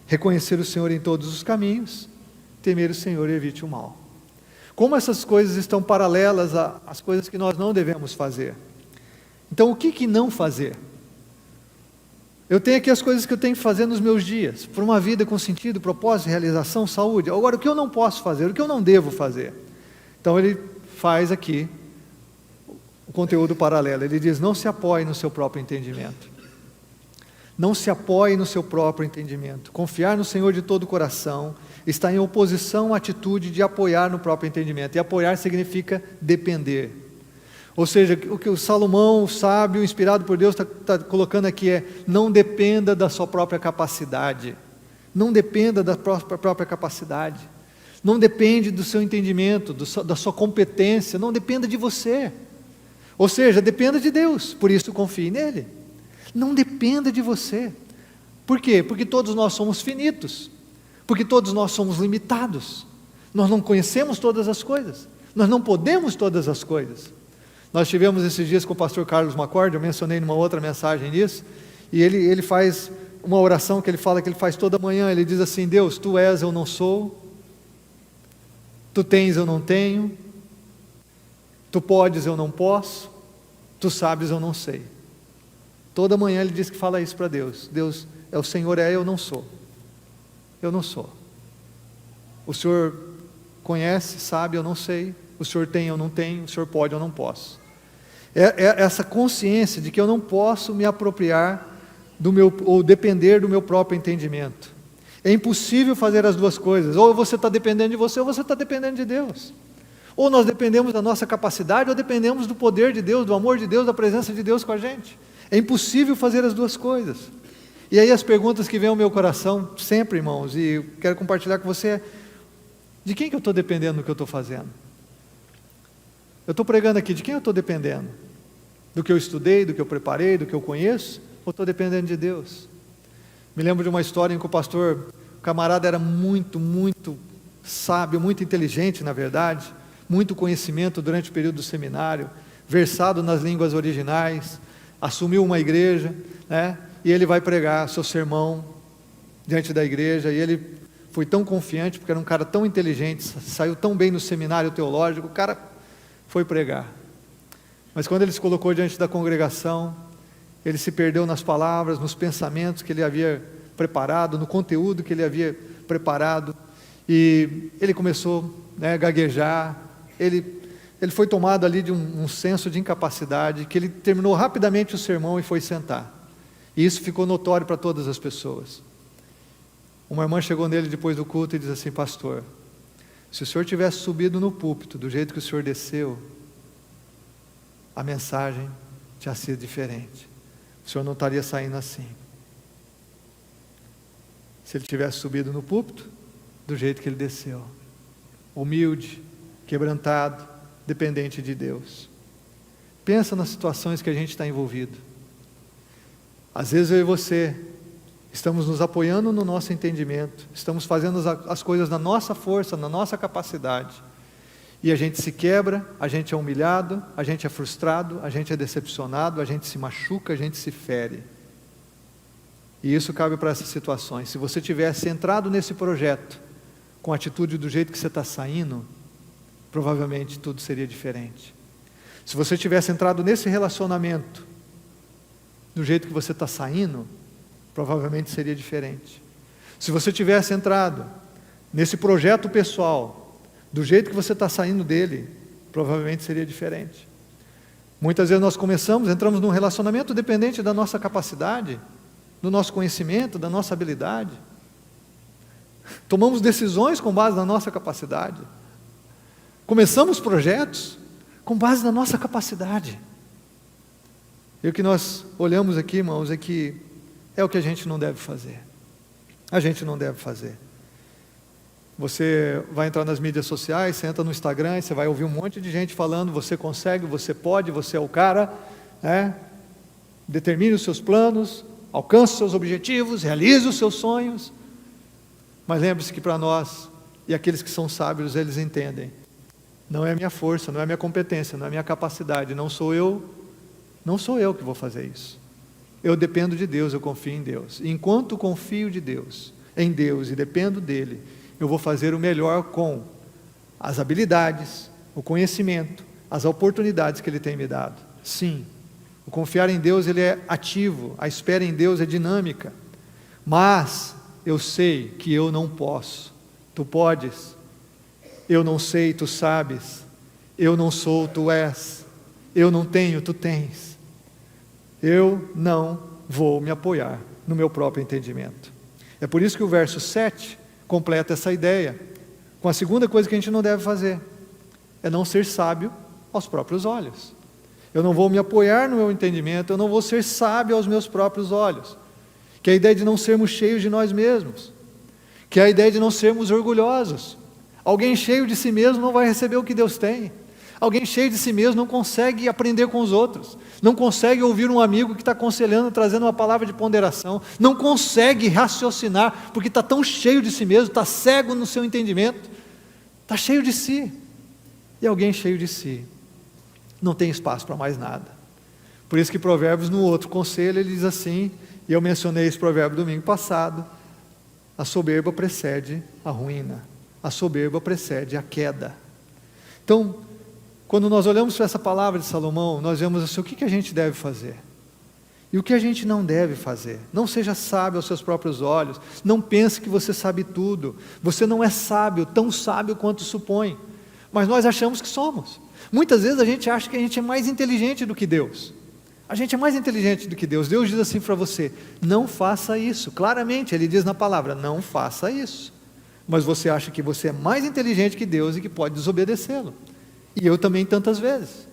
reconhecer o Senhor em todos os caminhos, temer o Senhor e evite o mal. Como essas coisas estão paralelas às coisas que nós não devemos fazer? Então o que não fazer? Eu tenho aqui as coisas que eu tenho que fazer nos meus dias, para uma vida com sentido, propósito, realização, saúde. Agora, o que eu não posso fazer, o que eu não devo fazer? Então ele faz aqui o conteúdo paralelo. Ele diz, não se apoie no seu próprio entendimento. Não se apoie no seu próprio entendimento. Confiar no Senhor de todo o coração está em oposição à atitude de apoiar no próprio entendimento. E apoiar significa depender. Ou seja, o que o Salomão, o sábio, inspirado por Deus, está colocando aqui é: não dependa da sua própria capacidade. Não dependa da própria capacidade. Não depende do seu entendimento, da sua competência. Não dependa de você. Ou seja, dependa de Deus. Por isso confie nele. Não dependa de você. Por quê? Porque todos nós somos finitos. Porque todos nós somos limitados. Nós não conhecemos todas as coisas. Nós não podemos todas as coisas. Nós tivemos esses dias com o pastor Carlos Macord, eu mencionei numa outra mensagem nisso, e ele faz uma oração que ele fala que ele faz toda manhã. Ele diz assim: Deus, tu és, eu não sou. Tu tens, eu não tenho. Tu podes, eu não posso. Tu sabes, eu não sei. Toda manhã ele diz que fala isso para Deus. Deus, é o Senhor, eu não sou. Eu não sou. O Senhor conhece, sabe, eu não sei. O Senhor tem, eu não tenho. O Senhor pode, eu não posso. É essa consciência de que eu não posso me apropriar ou depender do meu próprio entendimento. É impossível fazer as duas coisas. Ou você está dependendo de você, ou você está dependendo de Deus. Ou nós dependemos da nossa capacidade, ou dependemos do poder de Deus, do amor de Deus, da presença de Deus com a gente. É impossível fazer as duas coisas. E aí as perguntas que vêm ao meu coração, sempre, irmãos, e eu quero compartilhar com você, de quem que eu estou dependendo no que eu estou fazendo? Eu estou pregando aqui, de quem eu estou dependendo? Do que eu estudei, do que eu preparei, do que eu conheço? Ou estou dependendo de Deus? Me lembro de uma história em que o camarada era muito sábio, muito inteligente, na verdade, muito conhecimento durante o período do seminário, versado nas línguas originais, assumiu uma igreja, né? E ele vai pregar seu sermão diante da igreja, e ele foi tão confiante, porque era um cara tão inteligente, saiu tão bem no seminário teológico, o cara foi pregar. Mas quando ele se colocou diante da congregação, ele se perdeu nas palavras, nos pensamentos que ele havia preparado, no conteúdo que ele havia preparado, e ele começou, né, a gaguejar. Ele foi tomado ali de um senso de incapacidade, que ele terminou rapidamente o sermão e foi sentar. E isso ficou notório para todas as pessoas. Uma irmã chegou nele depois do culto e disse assim: pastor, se o senhor tivesse subido no púlpito do jeito que o senhor desceu, a mensagem tinha sido diferente. O senhor não estaria saindo assim. Se ele tivesse subido no púlpito do jeito que ele desceu, humilde, quebrantado, dependente de Deus. Pensa nas situações que a gente está envolvido. Às vezes eu e você estamos nos apoiando no nosso entendimento, estamos fazendo as coisas na nossa força, na nossa capacidade, e a gente se quebra, a gente é humilhado, a gente é frustrado, a gente é decepcionado, a gente se machuca, a gente se fere. E isso cabe para essas situações. Se você tivesse entrado nesse projeto com a atitude do jeito que você está saindo, provavelmente tudo seria diferente. Se você tivesse entrado nesse relacionamento do jeito que você está saindo, provavelmente seria diferente. Se você tivesse entrado nesse projeto pessoal do jeito que você está saindo dele, provavelmente seria diferente. Muitas vezes nós entramos num relacionamento dependente da nossa capacidade, do nosso conhecimento, da nossa habilidade. Tomamos decisões com base na nossa capacidade. Começamos projetos com base na nossa capacidade. E o que nós olhamos aqui, irmãos, é que é o que a gente não deve fazer. A gente não deve fazer. Você vai entrar nas mídias sociais, você entra no Instagram e você vai ouvir um monte de gente falando: você consegue, você pode, você é o cara, né? Determine os seus planos, alcance os seus objetivos, realize os seus sonhos. Mas lembre-se que para nós, e aqueles que são sábios, eles entendem: não é a minha força, não é a minha competência, não é a minha capacidade, não sou eu que vou fazer isso. Eu dependo de Deus, eu confio em Deus. E enquanto confio em Deus e dependo dEle, eu vou fazer o melhor com as habilidades, o conhecimento, as oportunidades que Ele tem me dado. Sim, o confiar em Deus, ele é ativo, a espera em Deus é dinâmica. Mas eu sei que eu não posso, tu podes. Eu não sei, tu sabes. Eu não sou, tu és. Eu não tenho, tu tens. Eu não vou me apoiar no meu próprio entendimento. É por isso que o verso 7 completa essa ideia, com a segunda coisa que a gente não deve fazer, é não ser sábio aos próprios olhos. Eu não vou me apoiar no meu entendimento, eu não vou ser sábio aos meus próprios olhos, que é a ideia de não sermos cheios de nós mesmos, que é a ideia de não sermos orgulhosos. Alguém cheio de si mesmo não vai receber o que Deus tem. Alguém cheio de si mesmo não consegue aprender com os outros, não consegue ouvir um amigo que está aconselhando, trazendo uma palavra de ponderação, não consegue raciocinar, porque está tão cheio de si mesmo, está cego no seu entendimento, está cheio de si. E alguém cheio de si não tem espaço para mais nada. Por isso que Provérbios, no outro conselho, ele diz assim, e eu mencionei esse provérbio domingo passado: a soberba precede a ruína, a soberba precede a queda. Então, quando nós olhamos para essa palavra de Salomão, nós vemos assim: o que a gente deve fazer? E o que a gente não deve fazer? Não seja sábio aos seus próprios olhos, não pense que você sabe tudo, você não é sábio, tão sábio quanto supõe, mas nós achamos que somos. Muitas vezes a gente acha que a gente é mais inteligente do que Deus, a gente é mais inteligente do que Deus. Deus diz assim para você: não faça isso, claramente Ele diz na palavra, não faça isso, mas você acha que você é mais inteligente que Deus e que pode desobedecê-lo. E eu também tantas vezes.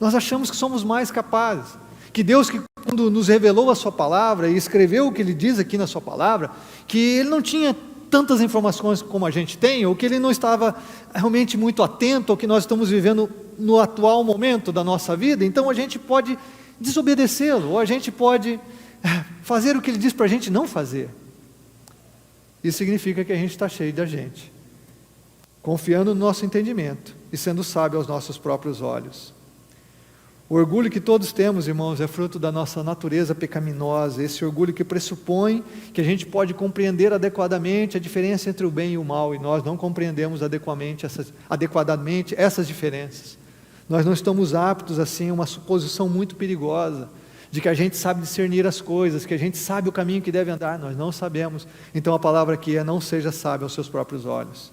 Nós achamos que somos mais capazes, que Deus, que quando nos revelou a sua palavra e escreveu o que Ele diz aqui na sua palavra, que Ele não tinha tantas informações como a gente tem, ou que Ele não estava realmente muito atento ao que nós estamos vivendo no atual momento da nossa vida. Então a gente pode desobedecê-lo, ou a gente pode fazer o que Ele diz para a gente não fazer. Isso significa que a gente está cheio da gente, confiando no nosso entendimento e sendo sábio aos nossos próprios olhos. O orgulho que todos temos, irmãos, é fruto da nossa natureza pecaminosa, esse orgulho que pressupõe que a gente pode compreender adequadamente a diferença entre o bem e o mal, e nós não compreendemos adequadamente essas diferenças. Nós não estamos aptos, assim, a uma suposição muito perigosa, de que a gente sabe discernir as coisas, que a gente sabe o caminho que deve andar. Nós não sabemos. Então a palavra aqui é: não seja sábio aos seus próprios olhos.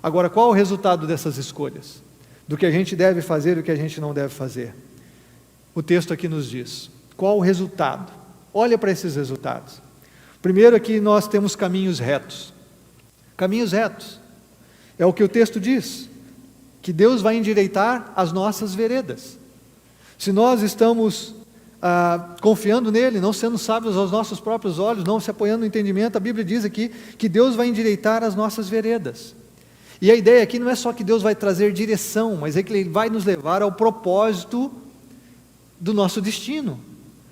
Agora, qual o resultado dessas escolhas? Do que a gente deve fazer e o que a gente não deve fazer? O texto aqui nos diz. Qual o resultado? Olha para esses resultados. Primeiro, aqui nós temos caminhos retos. Caminhos retos. É o que o texto diz, que Deus vai endireitar as nossas veredas. Se nós estamos confiando nele, não sendo sábios aos nossos próprios olhos, não se apoiando no entendimento, a Bíblia diz aqui que Deus vai endireitar as nossas veredas. E a ideia aqui não é só que Deus vai trazer direção, mas é que Ele vai nos levar ao propósito do nosso destino,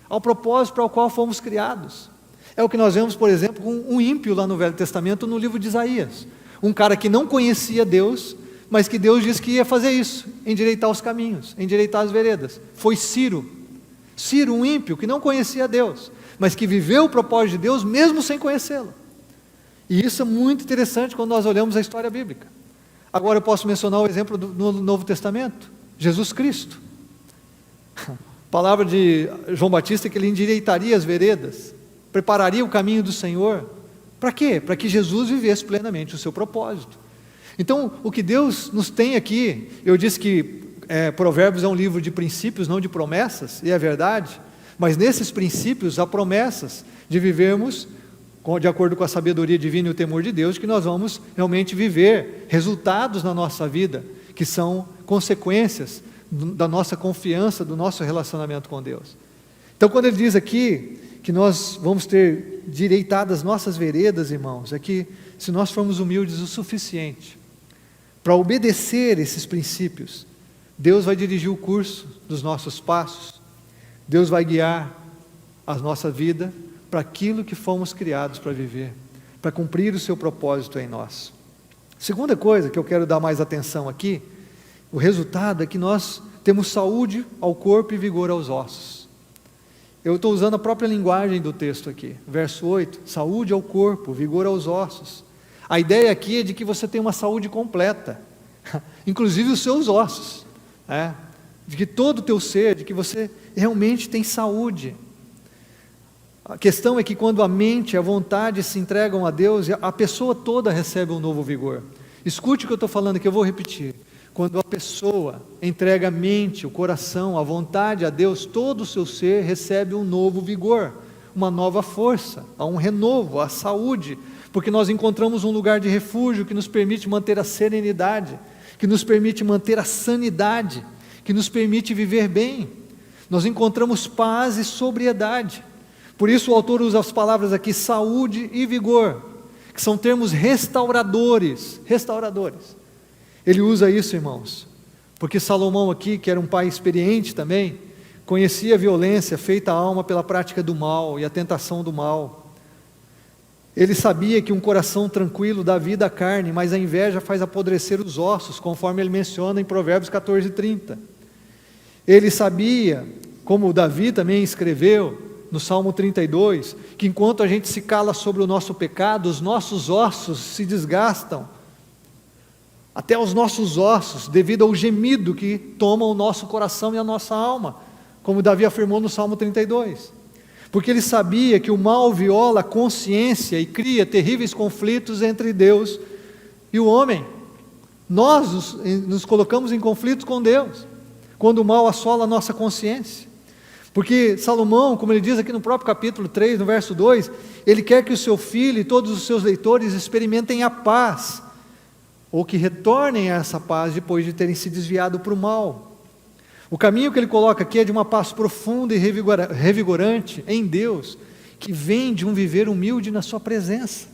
ao propósito para o qual fomos criados. É o que nós vemos, por exemplo, com um ímpio lá no Velho Testamento, no livro de Isaías. Um cara que não conhecia Deus, mas que Deus disse que ia fazer isso, endireitar os caminhos, endireitar as veredas. Foi Ciro. Ciro, um ímpio que não conhecia Deus, mas que viveu o propósito de Deus mesmo sem conhecê-lo. E isso é muito interessante quando nós olhamos a história bíblica. Agora eu posso mencionar o exemplo do Novo Testamento, Jesus Cristo. A palavra de João Batista é que ele endireitaria as veredas, prepararia o caminho do Senhor. Para quê? Para que Jesus vivesse plenamente o seu propósito. Então, o que Deus nos tem aqui, eu disse que Provérbios é um livro de princípios, não de promessas, e é verdade, mas nesses princípios há promessas de vivermos de acordo com a sabedoria divina e o temor de Deus, que nós vamos realmente viver resultados na nossa vida, que são consequências da nossa confiança, do nosso relacionamento com Deus. Então, quando ele diz aqui que nós vamos ter direitadas nossas veredas, irmãos, é que se nós formos humildes o suficiente para obedecer esses princípios, Deus vai dirigir o curso dos nossos passos, Deus vai guiar a nossa vida para aquilo que fomos criados para viver, para cumprir o seu propósito em nós. Segunda coisa que eu quero dar mais atenção aqui, o resultado é que nós temos saúde ao corpo e vigor aos ossos. Eu estou usando a própria linguagem do texto aqui, verso 8, saúde ao corpo, vigor aos ossos. A ideia aqui é de que você tem uma saúde completa, inclusive os seus ossos, de que todo o teu ser, de que você realmente tem saúde. A questão é que quando a mente e a vontade se entregam a Deus, a pessoa toda recebe um novo vigor. Escute o que eu estou falando aqui, eu vou repetir. Quando a pessoa entrega a mente, o coração, a vontade a Deus, todo o seu ser recebe um novo vigor, uma nova força, um renovo, a saúde, porque nós encontramos um lugar de refúgio que nos permite manter a serenidade, que nos permite manter a sanidade, que nos permite viver bem. Nós encontramos paz e sobriedade. Por isso o autor usa as palavras aqui, saúde e vigor, que são termos restauradores. Ele usa isso, irmãos, porque Salomão aqui, que era um pai experiente também, conhecia a violência feita à alma pela prática do mal e a tentação do mal. Ele sabia que um coração tranquilo dá vida à carne, mas a inveja faz apodrecer os ossos, conforme ele menciona em Provérbios 14:30. Ele sabia, como Davi também escreveu, no Salmo 32, que enquanto a gente se cala sobre o nosso pecado, os nossos ossos se desgastam, até os nossos ossos, devido ao gemido que toma o nosso coração e a nossa alma, como Davi afirmou no Salmo 32, porque ele sabia que o mal viola a consciência e cria terríveis conflitos entre Deus e o homem. Nós nos colocamos em conflitos com Deus, quando o mal assola a nossa consciência. Porque Salomão, como ele diz aqui no próprio capítulo 3, no verso 2, ele quer que o seu filho e todos os seus leitores experimentem a paz, ou que retornem a essa paz depois de terem se desviado para o mal. O caminho que ele coloca aqui é de uma paz profunda e revigorante em Deus, que vem de um viver humilde na sua presença.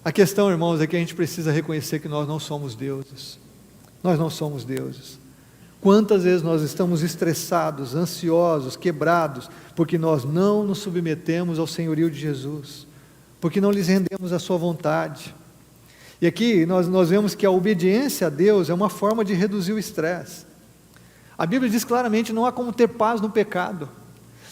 A questão, irmãos, é que a gente precisa reconhecer que nós não somos deuses. Nós não somos deuses. Quantas vezes nós estamos estressados, ansiosos, quebrados, porque nós não nos submetemos ao senhorio de Jesus, porque não lhes rendemos a sua vontade. E aqui nós vemos que a obediência a Deus é uma forma de reduzir o estresse. A Bíblia diz claramente: não há como ter paz no pecado.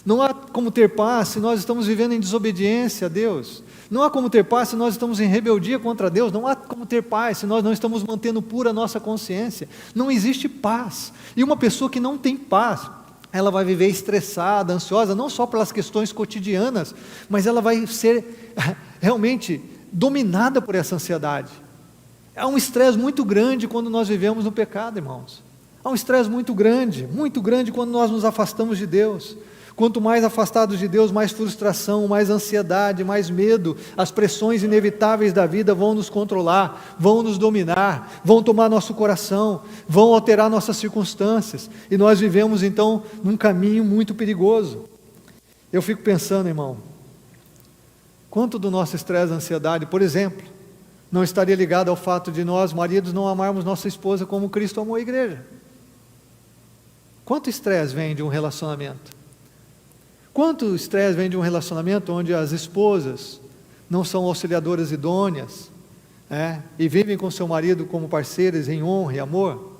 Não há como ter paz se nós estamos vivendo em desobediência a Deus. Não há como ter paz se nós estamos em rebeldia contra Deus. Não há como ter paz se nós não estamos mantendo pura a nossa consciência. Não existe paz. E uma pessoa que não tem paz, ela vai viver estressada, ansiosa, não só pelas questões cotidianas, mas ela vai ser realmente dominada por essa ansiedade. Há um estresse muito grande quando nós vivemos no pecado, irmãos. Há um estresse muito grande quando nós nos afastamos de Deus. Quanto mais afastados de Deus, mais frustração, mais ansiedade, mais medo, as pressões inevitáveis da vida vão nos controlar, vão nos dominar, vão tomar nosso coração, vão alterar nossas circunstâncias, e nós vivemos então num caminho muito perigoso. Eu fico pensando, irmão, quanto do nosso estresse e ansiedade, por exemplo, não estaria ligado ao fato de nós, maridos, não amarmos nossa esposa como Cristo amou a igreja? Quanto estresse vem de um relacionamento? Quanto estresse vem de um relacionamento onde as esposas não são auxiliadoras idôneas, e vivem com seu marido como parceiras em honra e amor?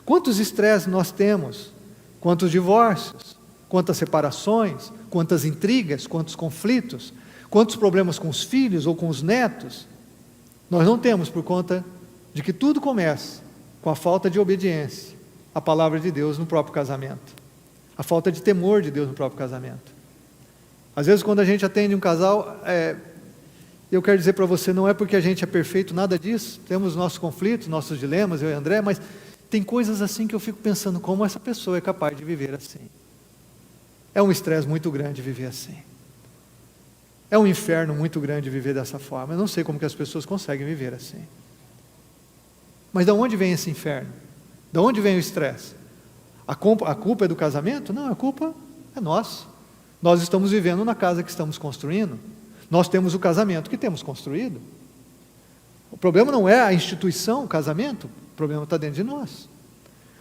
Quantos estresses nós temos? Quantos divórcios? Quantas separações? Quantas intrigas? Quantos conflitos? Quantos problemas com os filhos ou com os netos? Nós não temos, por conta de que tudo começa com a falta de obediência à palavra de Deus no próprio casamento. A falta de temor de Deus no próprio casamento. Às vezes, quando a gente atende um casal, eu quero dizer para você, não é porque a gente é perfeito, nada disso. Temos nossos conflitos, nossos dilemas, eu e André, mas tem coisas assim que eu fico pensando, como essa pessoa é capaz de viver assim? É um estresse muito grande viver assim. É um inferno muito grande viver dessa forma. Eu não sei como que as pessoas conseguem viver assim. Mas de onde vem esse inferno? De onde vem o estresse? A culpa é do casamento? Não, a culpa é nossa. Nós estamos vivendo na casa que estamos construindo. Nós temos o casamento que temos construído. O problema não é a instituição, o casamento, o problema está dentro de nós.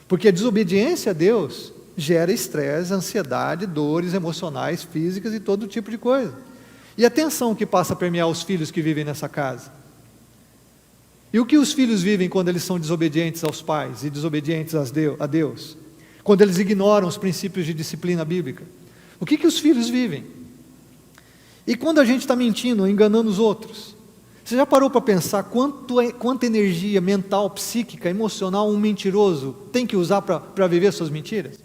Porque a desobediência a Deus gera estresse, ansiedade, dores emocionais, físicas e todo tipo de coisa. E a tensão que passa a permear os filhos que vivem nessa casa? E o que os filhos vivem quando eles são desobedientes aos pais e desobedientes a Deus? Quando eles ignoram os princípios de disciplina bíblica? O que os filhos vivem? E quando a gente está mentindo, enganando os outros? Você já parou para pensar quanta energia mental, psíquica, emocional um mentiroso tem que usar para viver suas mentiras?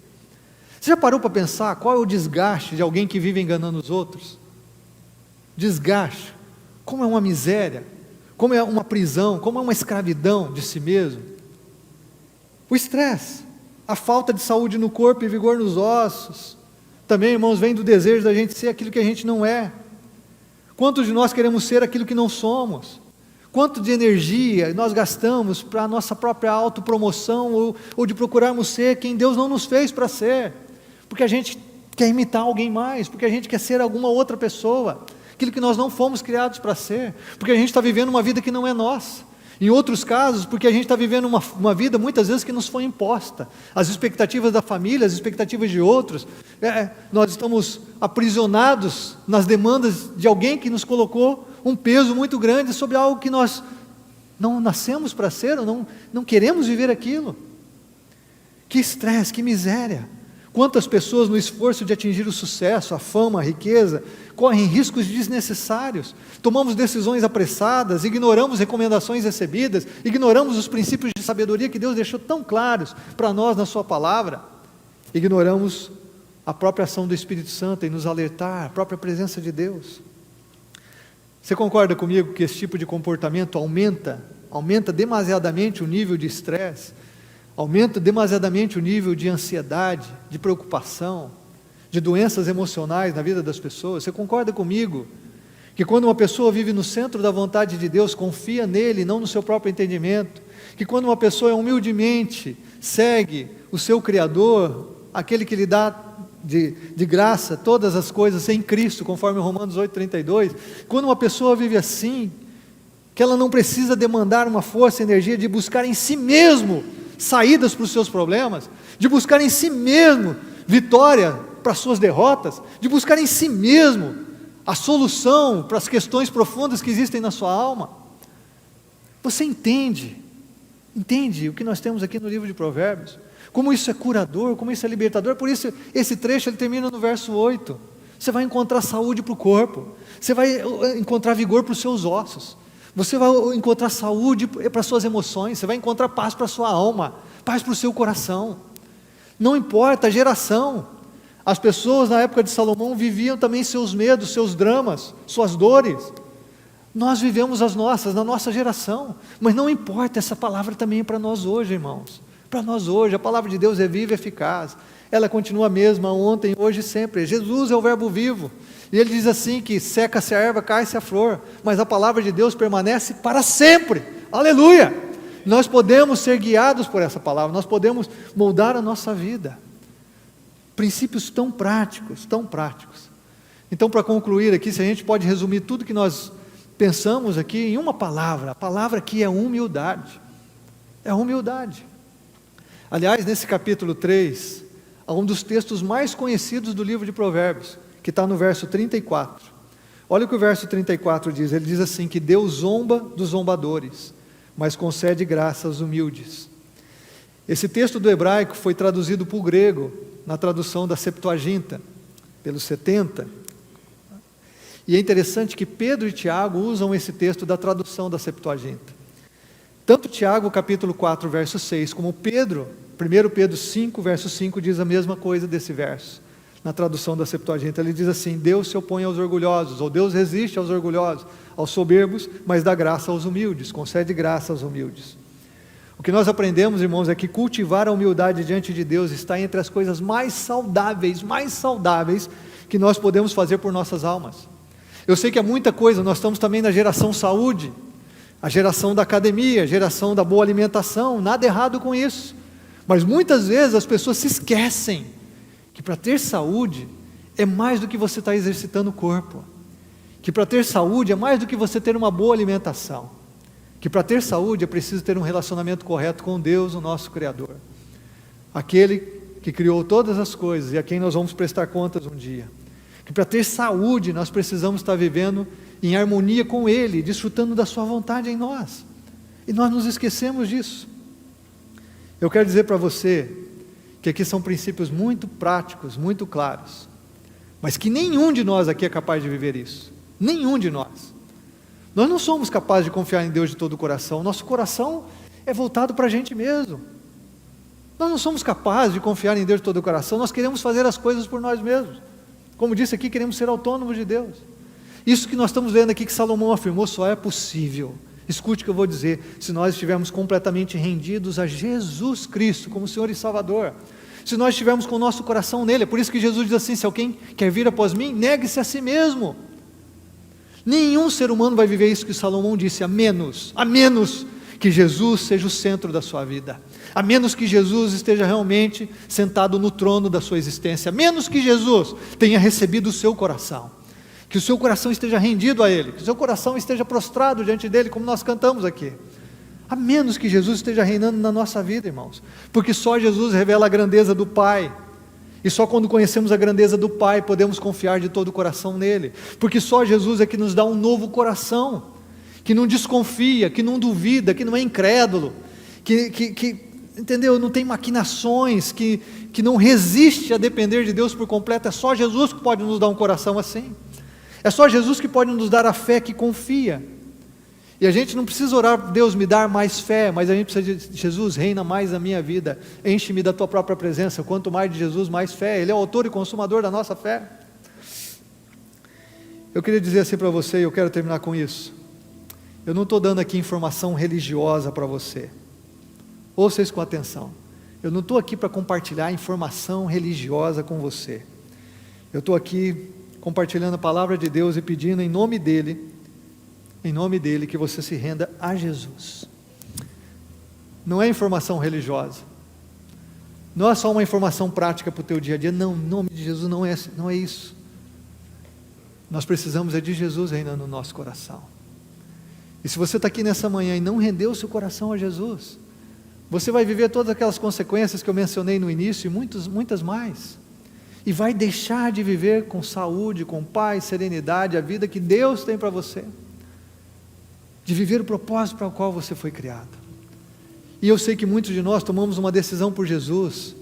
Você já parou para pensar qual é o desgaste de alguém que vive enganando os outros? Desgaste, como é uma miséria, como é uma prisão, como é uma escravidão de si mesmo. O estresse, a falta de saúde no corpo e vigor nos ossos, também, irmãos, vem do desejo da gente ser aquilo que a gente não é. Quantos de nós queremos ser aquilo que não somos? Quanto de energia nós gastamos para a nossa própria autopromoção ou de procurarmos ser quem Deus não nos fez para ser? Porque a gente quer imitar alguém mais, porque a gente quer ser alguma outra pessoa, aquilo que nós não fomos criados para ser, porque a gente está vivendo uma vida que não é nossa. Em outros casos, porque a gente está vivendo uma vida muitas vezes que nos foi imposta, as expectativas da família, as expectativas de outros, nós estamos aprisionados nas demandas de alguém que nos colocou um peso muito grande sobre algo que nós não nascemos para ser, ou não queremos viver aquilo. Que estresse, que miséria! Quantas pessoas no esforço de atingir o sucesso, a fama, a riqueza, correm riscos desnecessários, tomamos decisões apressadas, ignoramos recomendações recebidas, ignoramos os princípios de sabedoria que Deus deixou tão claros para nós na sua palavra, ignoramos a própria ação do Espírito Santo em nos alertar, a própria presença de Deus. Você concorda comigo que esse tipo de comportamento aumenta demasiadamente o nível de estresse, aumenta demasiadamente o nível de ansiedade, de preocupação, de doenças emocionais na vida das pessoas? Você concorda comigo Que quando uma pessoa vive no centro da vontade de Deus, confia nele, não no seu próprio entendimento. Que quando uma pessoa humildemente segue o seu Criador, aquele que lhe dá de graça todas as coisas em Cristo, conforme Romanos 8,32, quando uma pessoa vive assim, que ela não precisa demandar uma força e energia de buscar em si mesmo saídas para os seus problemas, de buscar em si mesmo vitória para as suas derrotas, de buscar em si mesmo a solução para as questões profundas que existem na sua alma. Você entende o que nós temos aqui no livro de Provérbios? Como isso é curador, como isso é libertador. Por isso esse trecho ele termina no verso 8. Você vai encontrar saúde para o corpo, você vai encontrar vigor para os seus ossos, você vai encontrar saúde para as suas emoções, você vai encontrar paz para a sua alma, paz para o seu coração. Não importa a geração, as pessoas na época de Salomão viviam também seus medos, seus dramas, suas dores. Nós vivemos as nossas, na nossa geração, mas não importa, essa palavra também é para nós hoje, irmãos. Para nós hoje, a palavra de Deus é viva e eficaz, ela continua a mesma ontem, hoje e sempre. Jesus é o verbo vivo, e ele diz assim que seca-se a erva, cai-se a flor, mas a palavra de Deus permanece para sempre, aleluia! Nós podemos ser guiados por essa palavra, nós podemos moldar a nossa vida, princípios tão práticos, tão práticos. Então, para concluir aqui, se a gente pode resumir tudo que nós pensamos aqui em uma palavra, a palavra aqui é humildade, é humildade. Aliás, nesse capítulo 3, há um dos textos mais conhecidos do livro de Provérbios, que está no verso 34. Olha o que o verso 34 diz, ele diz assim, que Deus zomba dos zombadores, mas concede graça aos humildes. Esse texto do hebraico foi traduzido para o grego, na tradução da Septuaginta, pelos 70. E é interessante que Pedro e Tiago usam esse texto da tradução da Septuaginta. Tanto Tiago, capítulo 4, verso 6, como Pedro, 1 Pedro 5, verso 5, diz a mesma coisa desse verso, na tradução da Septuaginta. Ele diz assim, Deus se opõe aos orgulhosos, ou Deus resiste aos orgulhosos, aos soberbos, mas dá graça aos humildes, concede graça aos humildes. O que nós aprendemos, irmãos, é que cultivar a humildade diante de Deus está entre as coisas mais saudáveis que nós podemos fazer por nossas almas. Eu sei que é muita coisa, nós estamos também na geração saúde, a geração da academia, a geração da boa alimentação, nada errado com isso, mas muitas vezes as pessoas se esquecem que para ter saúde é mais do que você estar exercitando o corpo, que para ter saúde é mais do que você ter uma boa alimentação, que para ter saúde é preciso ter um relacionamento correto com Deus, o nosso Criador, aquele que criou todas as coisas e a quem nós vamos prestar contas um dia, que para ter saúde nós precisamos estar vivendo em harmonia com Ele, desfrutando da sua vontade em nós, e nós nos esquecemos disso. Eu quero dizer para você, que aqui são princípios muito práticos, muito claros, mas que nenhum de nós aqui é capaz de viver isso, nenhum de nós. Nós não somos capazes de confiar em Deus de todo o coração, nosso coração é voltado para a gente mesmo, nós não somos capazes de confiar em Deus de todo o coração, nós queremos fazer as coisas por nós mesmos, como disse aqui, queremos ser autônomos de Deus. Isso que nós estamos vendo aqui que Salomão afirmou só é possível, escute o que eu vou dizer, se nós estivermos completamente rendidos a Jesus Cristo como Senhor e Salvador, se nós estivermos com o nosso coração nele. É por isso que Jesus diz assim, se alguém quer vir após mim, negue-se a si mesmo. Nenhum ser humano vai viver isso que Salomão disse, a menos que Jesus seja o centro da sua vida, a menos que Jesus esteja realmente sentado no trono da sua existência, a menos que Jesus tenha recebido o seu coração, que o seu coração esteja rendido a Ele, que o seu coração esteja prostrado diante dEle, como nós cantamos aqui, a menos que Jesus esteja reinando na nossa vida, irmãos, porque só Jesus revela a grandeza do Pai, e só quando conhecemos a grandeza do Pai, podemos confiar de todo o coração nele, porque só Jesus é que nos dá um novo coração, que não desconfia, que não duvida, que não é incrédulo, que entendeu? Não tem maquinações, que não resiste a depender de Deus por completo. É só Jesus que pode nos dar um coração assim, é só Jesus que pode nos dar a fé que confia, e a gente não precisa orar, Deus me dar mais fé, mas a gente precisa de Jesus, reina mais na minha vida, enche-me da tua própria presença. Quanto mais de Jesus, mais fé, Ele é o autor e consumador da nossa fé. Eu queria dizer assim para você, e eu quero terminar com isso, eu não estou dando aqui informação religiosa para você, ouça isso com atenção, eu não estou aqui para compartilhar informação religiosa com você, eu estou aqui compartilhando a palavra de Deus e pedindo em nome dEle, que você se renda a Jesus. Não é informação religiosa, não é só uma informação prática para o teu dia a dia, não, em nome de Jesus não é isso. Nós precisamos de Jesus reinando no nosso coração. E se você está aqui nessa manhã e não rendeu o seu coração a Jesus, você vai viver todas aquelas consequências que eu mencionei no início e muitas mais. E vai deixar de viver com saúde, com paz, serenidade, a vida que Deus tem para você. De viver o propósito para o qual você foi criado. E eu sei que muitos de nós tomamos uma decisão por Jesus.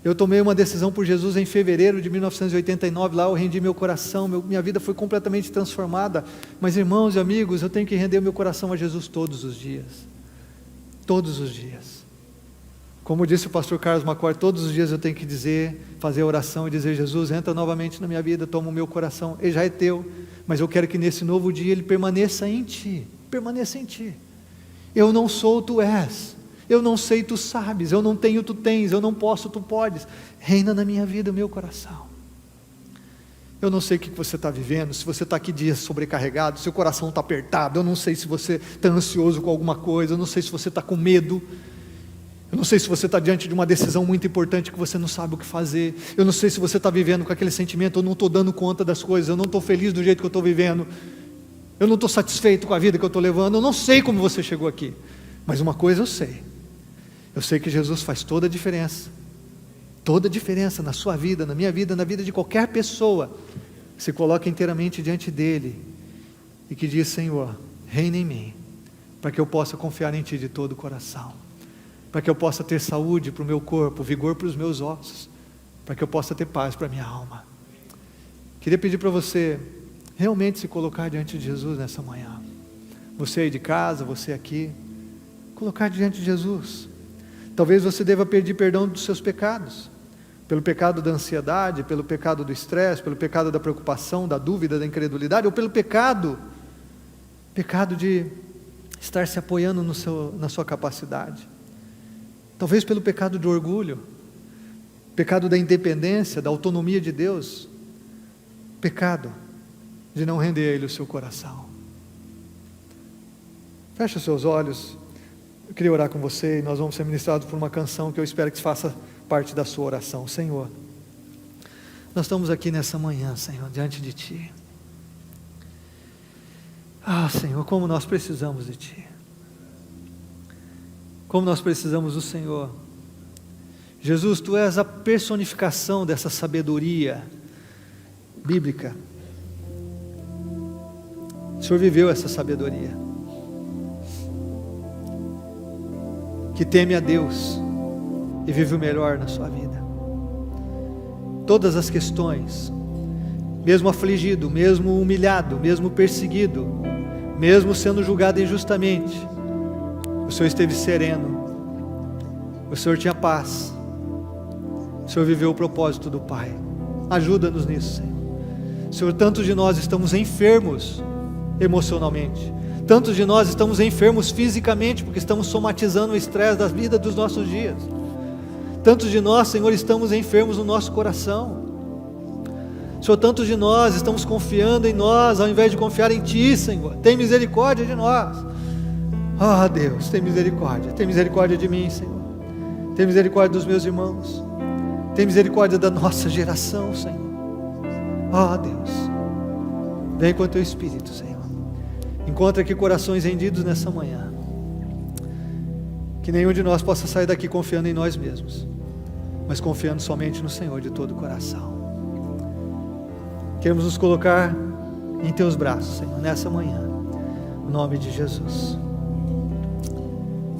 Eu tomei uma decisão por Jesus em fevereiro de 1989, lá eu rendi meu coração, minha vida foi completamente transformada. Mas irmãos e amigos, eu tenho que render meu coração a Jesus todos os dias. Todos os dias. Como disse o pastor Carlos Macor, todos os dias eu tenho que fazer a oração e dizer: Jesus, entra novamente na minha vida, toma o meu coração, ele já é teu, mas eu quero que nesse novo dia ele permaneça em ti. Permaneça em ti. Eu não sou, tu és. Eu não sei, tu sabes. Eu não tenho, tu tens. Eu não posso, tu podes. Reina na minha vida o meu coração. Eu não sei o que você está vivendo, se você está aqui dias sobrecarregado, se o coração está apertado, eu não sei se você está ansioso com alguma coisa, eu não sei se você está com medo, eu não sei se você está diante de uma decisão muito importante que você não sabe o que fazer, eu não sei se você está vivendo com aquele sentimento: eu não estou dando conta das coisas, eu não estou feliz do jeito que eu estou vivendo, eu não estou satisfeito com a vida que eu estou levando, eu não sei como você chegou aqui, mas uma coisa eu sei que Jesus faz toda a diferença na sua vida, na minha vida, na vida de qualquer pessoa, que se coloca inteiramente diante dEle, e que diz: Senhor, reina em mim, para que eu possa confiar em Ti de todo o coração, para que eu possa ter saúde para o meu corpo, vigor para os meus ossos, para que eu possa ter paz para a minha alma. Queria pedir para você realmente se colocar diante de Jesus nessa manhã, você aí de casa, você aqui, colocar diante de Jesus. Talvez você deva pedir perdão dos seus pecados, pelo pecado da ansiedade, pelo pecado do estresse, pelo pecado da preocupação, da dúvida, da incredulidade, ou pelo pecado de estar se apoiando na sua capacidade. Talvez pelo pecado do orgulho, pecado da independência, da autonomia de Deus, pecado de não render a Ele o seu coração. Feche os seus olhos. Eu queria orar com você e nós vamos ser ministrados por uma canção que eu espero que faça parte da sua oração. Senhor, nós estamos aqui nessa manhã, Senhor, diante de Ti. Senhor, como nós precisamos de Ti. Como nós precisamos do Senhor. Jesus, Tu és a personificação dessa sabedoria bíblica. O Senhor viveu essa sabedoria. Que teme a Deus e vive o melhor na sua vida. Todas as questões, mesmo afligido, mesmo humilhado, mesmo perseguido, mesmo sendo julgado injustamente, o Senhor esteve sereno, o Senhor tinha paz, o Senhor viveu o propósito do Pai. Ajuda-nos nisso, Senhor. Senhor, tantos de nós estamos enfermos emocionalmente, tantos de nós estamos enfermos fisicamente, porque estamos somatizando o estresse da vida dos nossos dias. Tantos de nós, Senhor, estamos enfermos no nosso coração. Senhor, tantos de nós estamos confiando em nós, ao invés de confiar em Ti, Senhor. Tem misericórdia de nós. Deus, tem misericórdia de mim, Senhor. Tem misericórdia dos meus irmãos. Tem misericórdia da nossa geração, Senhor. Deus, vem com o Teu Espírito, Senhor. Encontra aqui corações rendidos nessa manhã. Que nenhum de nós possa sair daqui confiando em nós mesmos, mas confiando somente no Senhor de todo o coração. Queremos nos colocar em Teus braços, Senhor, nessa manhã. Em nome de Jesus.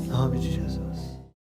Em nome de Jesus.